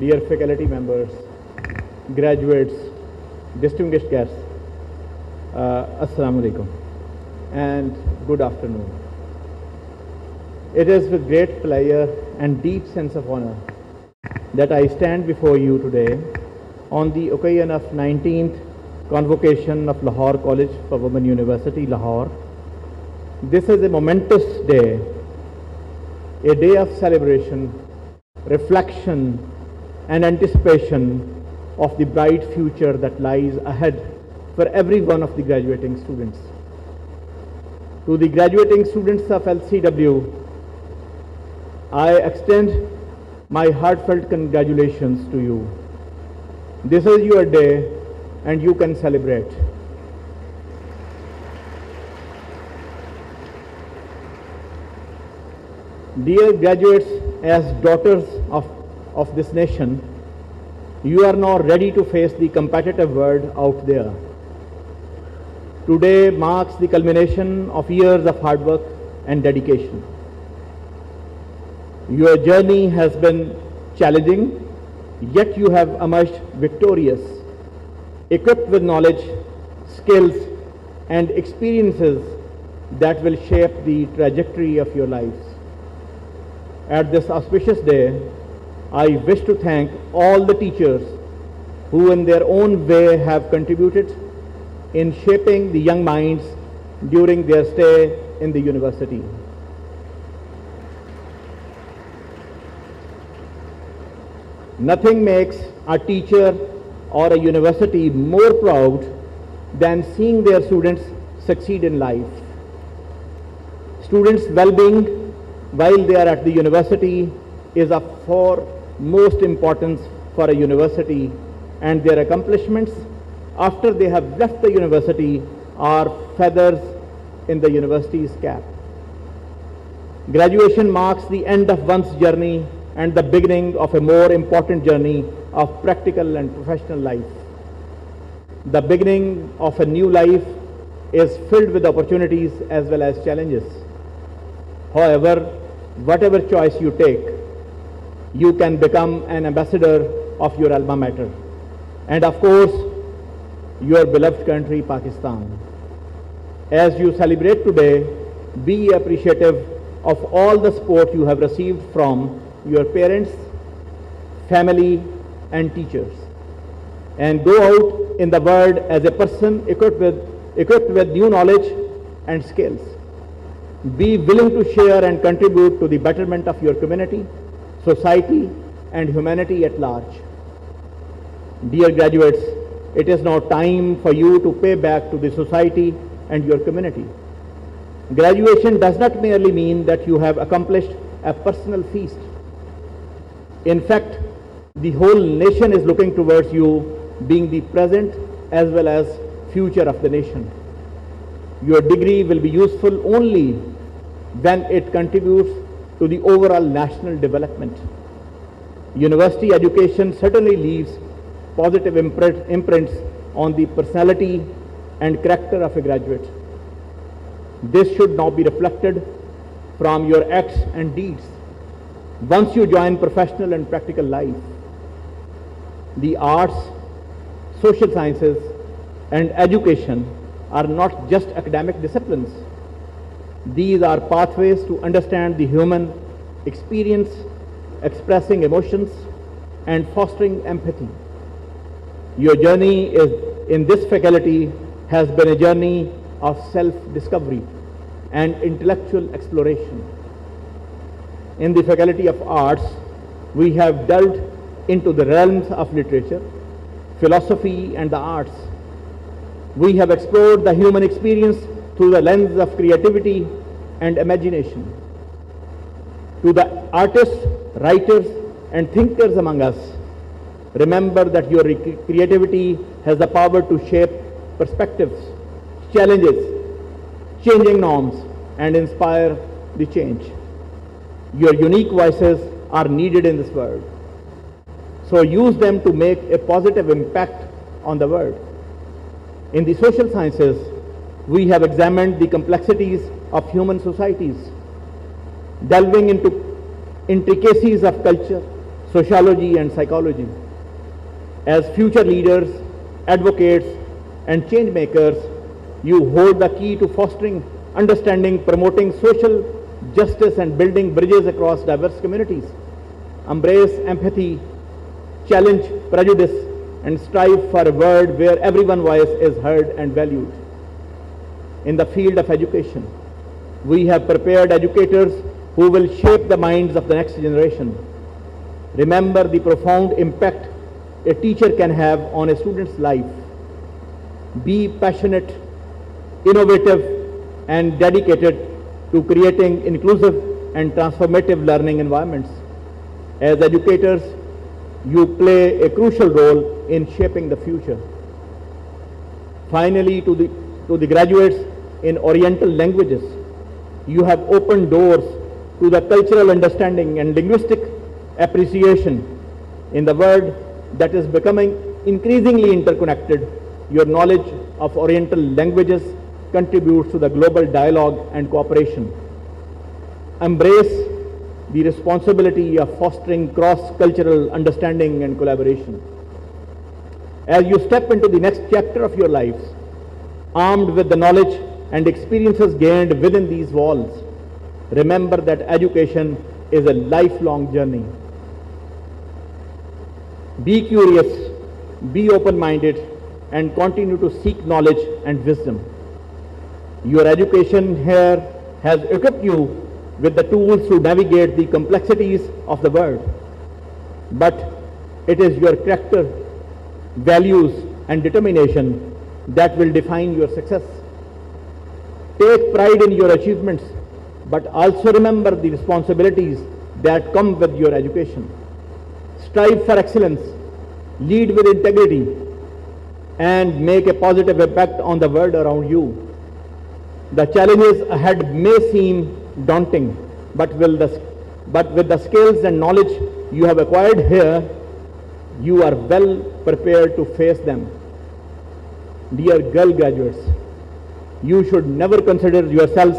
dear faculty members, graduates, distinguished guests, Assalamu alaikum and good afternoon. It is with great pleasure and deep sense of honor that I stand before you today on the occasion of 19th Convocation of Lahore College for Women University, Lahore. This is a momentous day, a day of celebration, reflection and anticipation of the bright future that lies ahead for every one of the graduating students. To the graduating students of LCWU, I extend my heartfelt congratulations to you. This is your day and you can celebrate. Dear graduates, as daughters of this nation, you are now ready to face the competitive world out there. Today marks the culmination of years of hard work and dedication. Your journey has been challenging, yet you have emerged victorious, equipped with knowledge, skills, and experiences that will shape the trajectory of your lives. At this auspicious day, I wish to thank all the teachers who in their own way have contributed in shaping the young minds during their stay in the university. Nothing makes a teacher or a university more proud than seeing their students succeed in life. Students' well-being while they are at the university is of foremost importance for a university, and their accomplishments after they have left the university are feathers in the university's cap. Graduation marks the end of one's journey and the beginning of a more important journey of practical and professional life. The beginning of a new life is filled with opportunities as well as challenges. However, whatever choice you take, you can become an ambassador of your alma mater and of course your beloved country Pakistan. As you celebrate today, be appreciative of all the support you have received from your parents, family and teachers, and go out in the world as a person equipped with new knowledge and skills. Be willing to share and contribute to the betterment of your community, society and humanity at large. Dear graduates, it is now time for you to pay back to the society and your community. Graduation does not merely mean that you have accomplished a personal feast. In fact, the whole nation is looking towards you being the present as well as future of the nation. Your degree will be useful only when it contributes to to the overall national development. University education certainly leaves positive imprints on the personality and character of a graduate. This should now be reflected from your acts and deeds once you join professional and practical life. The arts, social sciences, and education are not just academic disciplines. These are pathways to understand the human experience, expressing emotions, and fostering empathy. Your journey in this faculty has been a journey of self-discovery and intellectual exploration. In the Faculty of Arts, we have delved into the realms of literature, philosophy, and the arts. We have explored the human experience through the lens of creativity and imagination. To the artists, writers, and thinkers among us, remember that your creativity has the power to shape perspectives, challenges, changing norms, and inspire the change. Your unique voices are needed in this world. So use them to make a positive impact on the world. In the social sciences, we have examined the complexities of human societies, delving into intricacies of culture, sociology, and psychology. As future leaders, advocates, and change makers, you hold the key to fostering understanding, promoting social justice, and building bridges across diverse communities. Embrace empathy, challenge prejudice, and strive for a world where everyone's voice is heard and valued. In the field of education, we have prepared educators who will shape the minds of the next generation. Remember the profound impact a teacher can have on a student's life. Be passionate, innovative, and dedicated to creating inclusive and transformative learning environments. As educators, you play a crucial role in shaping the future. Finally, to the graduates in Oriental languages, you have opened doors to the cultural understanding and linguistic appreciation in the world that is becoming increasingly interconnected. Your knowledge of Oriental languages contributes to the global dialogue and cooperation. Embrace the responsibility of fostering cross-cultural understanding and collaboration. As you step into the next chapter of your lives, armed with the knowledge and experiences gained within these walls, remember that education is a lifelong journey. Be curious, be open-minded, and continue to seek knowledge and wisdom. Your education here has equipped you with the tools to navigate the complexities of the world. But it is your character, values, and determination that will define your success. Take pride in your achievements, but also remember the responsibilities that come with your education. Strive for excellence, lead with integrity, and make a positive impact on the world around you. The challenges ahead may seem daunting, but with the skills and knowledge you have acquired here, you are well prepared to face them. Dear girl graduates, you should never consider yourselves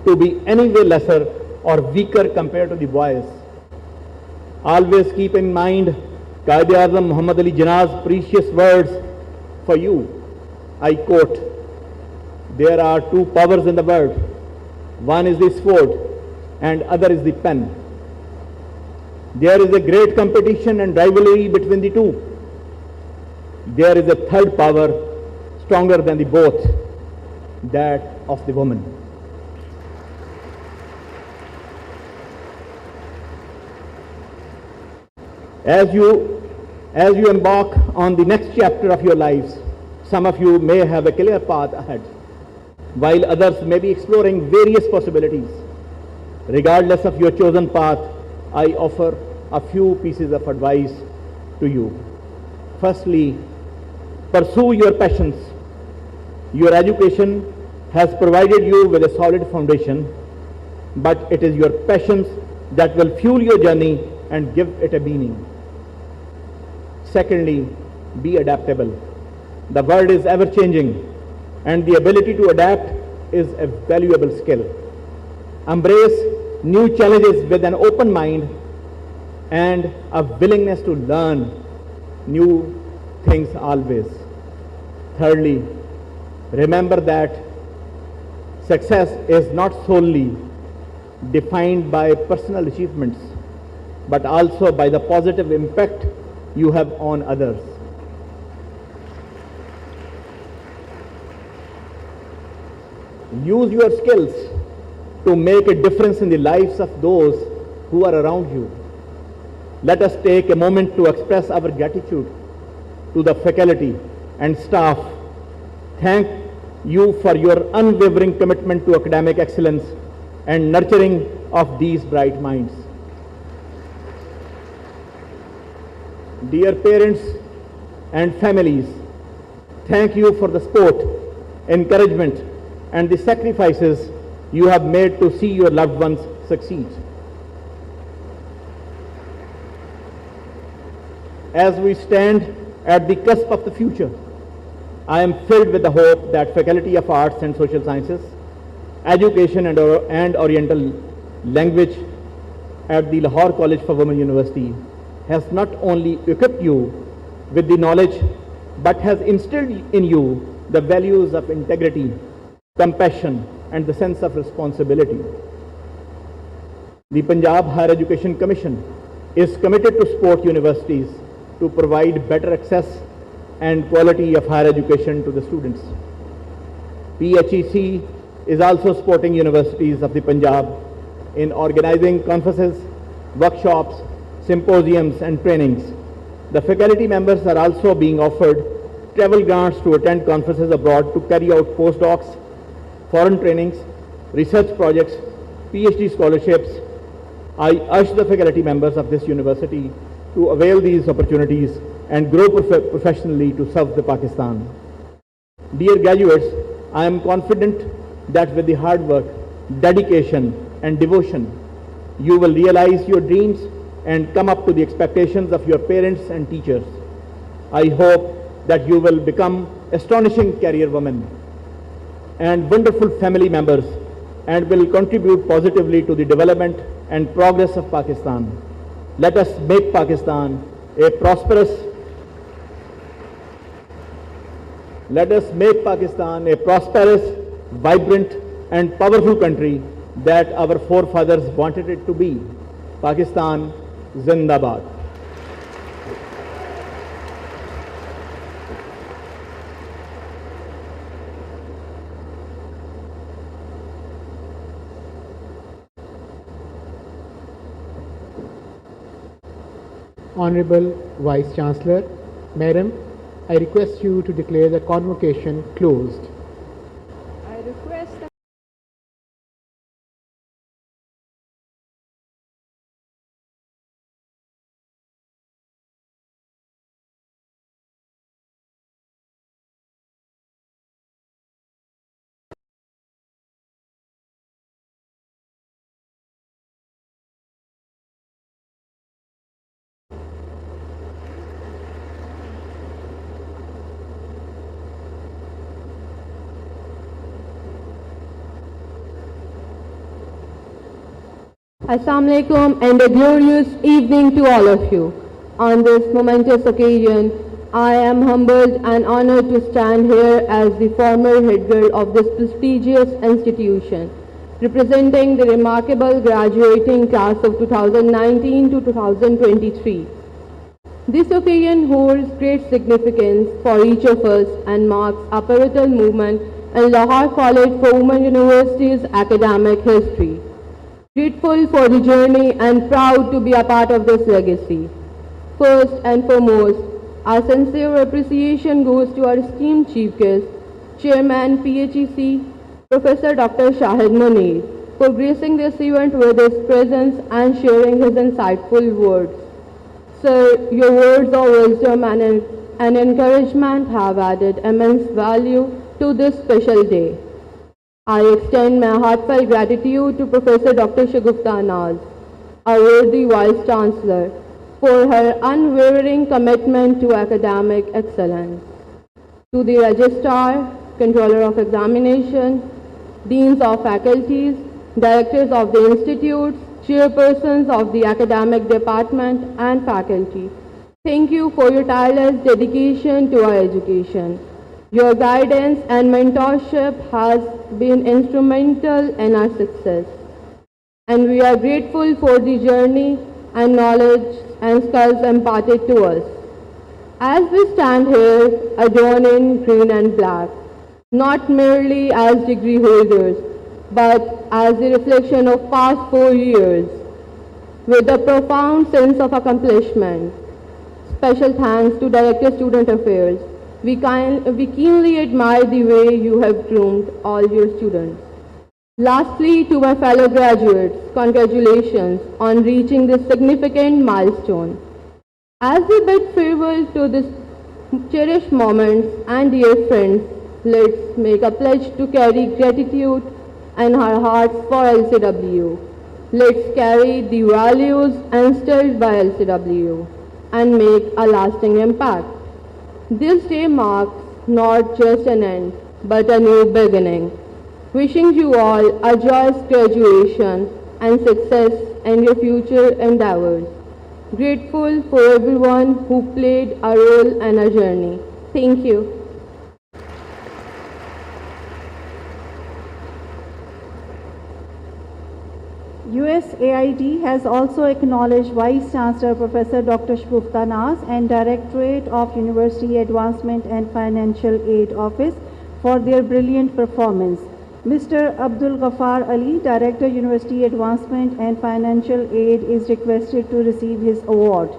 to be any way lesser or weaker compared to the boys. Always keep in mind Qaid-e-Azam Muhammad Ali Jinnah's precious words for you. I quote, "There are two powers in the world. One is the sword and other is the pen. There is a great competition and rivalry between the two. There is a third power stronger than the both, that of the woman." As you embark on the next chapter of your lives, some of you may have a clear path ahead, while others may be exploring various possibilities. Regardless of your chosen path, I offer a few pieces of advice to you. Firstly, pursue your passions. Your education has provided you with a solid foundation, but it is your passions that will fuel your journey and give it a meaning. Secondly, be adaptable. The world is ever changing, and the ability to adapt is a valuable skill. Embrace new challenges with an open mind and a willingness to learn new things always. Thirdly, remember that success is not solely defined by personal achievements, but also by the positive impact you have on others. Use your skills to make a difference in the lives of those who are around you. Let us take a moment to express our gratitude to the faculty and staff. Thank you for your unwavering commitment to academic excellence and nurturing of these bright minds. Dear parents and families, thank you for the support, encouragement, and the sacrifices you have made to see your loved ones succeed. As we stand at the cusp of the future, I am filled with the hope that Faculty of Arts and Social Sciences, Education and Oriental Language at the Lahore College for Women University has not only equipped you with the knowledge, but has instilled in you the values of integrity, compassion, and the sense of responsibility. The Punjab Higher Education Commission is committed to support universities to provide better access and quality of higher education to the students. PHEC is also supporting universities of the Punjab in organizing conferences, workshops, symposiums, and trainings. The faculty members are also being offered travel grants to attend conferences abroad to carry out postdocs, foreign trainings, research projects, PhD scholarships. I urge the faculty members of this university to avail these opportunities and grow professionally to serve the Pakistan. Dear graduates, I am confident that with the hard work, dedication, and devotion, you will realize your dreams and come up to the expectations of your parents and teachers. I hope that you will become astonishing career women and wonderful family members and will contribute positively to the development and progress of Pakistan. Let us make Pakistan a prosperous vibrant, and powerful country that our forefathers wanted it to be. Pakistan Zindabad. Honorable Vice Chancellor, Madam, I request you to declare the convocation closed. I request that Assalamu alaikum and a glorious evening to all of you. On this momentous occasion, I am humbled and honored to stand here as the former head girl of this prestigious institution, representing the remarkable graduating class of 2019 to 2023. This occasion holds great significance for each of us and marks a pivotal movement in Lahore College for Women University's academic history. Grateful for the journey and proud to be a part of this legacy. First and foremost, our sincere appreciation goes to our esteemed Chief Guest, Chairman PHEC, Professor Dr. Shahid Munir, for gracing this event with his presence and sharing his insightful words. Sir, your words of wisdom and encouragement have added immense value to this special day. I extend my heartfelt gratitude to Professor Dr. Shagufta Naz, our worthy Vice Chancellor, for her unwavering commitment to academic excellence. To the Registrar, Controller of Examination, Deans of Faculties, Directors of the Institutes, Chairpersons of the Academic Department and Faculty, thank you for your tireless dedication to our education. Your guidance and mentorship has been instrumental in our success, and we are grateful for the journey and knowledge and skills imparted to us. As we stand here, adorned in green and black, not merely as degree holders, but as a reflection of past 4 years, with a profound sense of accomplishment. Special thanks to Director Student Affairs. We keenly admire the way you have groomed all your students. Lastly, to my fellow graduates, congratulations on reaching this significant milestone. As we bid farewell to this cherished moments and dear friends, let's make a pledge to carry gratitude in our hearts for LCWU. Let's carry the values instilled by LCWU and make a lasting impact. This day marks not just an end, but a new beginning. Wishing you all a joyous graduation and success in your future endeavors. Grateful for everyone who played a role in our journey. Thank you. USAID has also acknowledged Vice Chancellor Professor Dr. Shagufta Naz and Directorate of University Advancement and Financial Aid Office for their brilliant performance. Mr. Abdul Ghaffar Ali, Director University Advancement and Financial Aid, is requested to receive his award.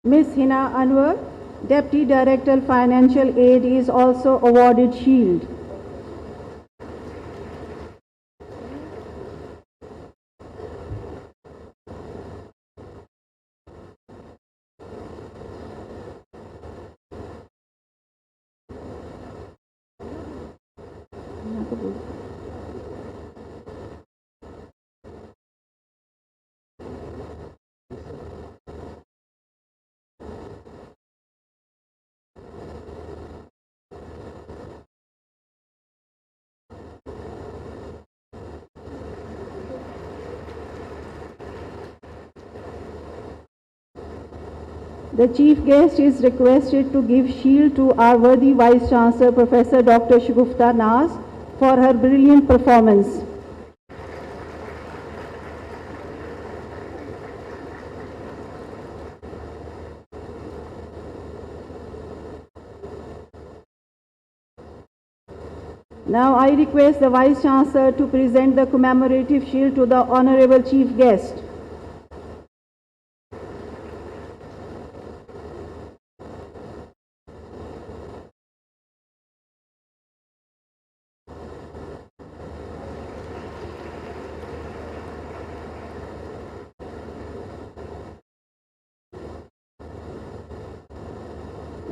Ms. Hina Anwar, Deputy Director Financial Aid, is also awarded Shield. The Chief Guest is requested to give shield to our worthy Vice Chancellor, Professor Dr. Shagufta Naz, for her brilliant performance. Now I request the Vice Chancellor to present the commemorative shield to the Honorable Chief Guest.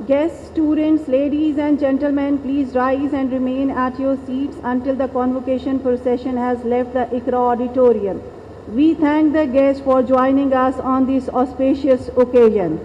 Guests, students, ladies and gentlemen, please rise and remain at your seats until the convocation procession has left the ICRA auditorium. We thank the guests for joining us on this auspicious occasion.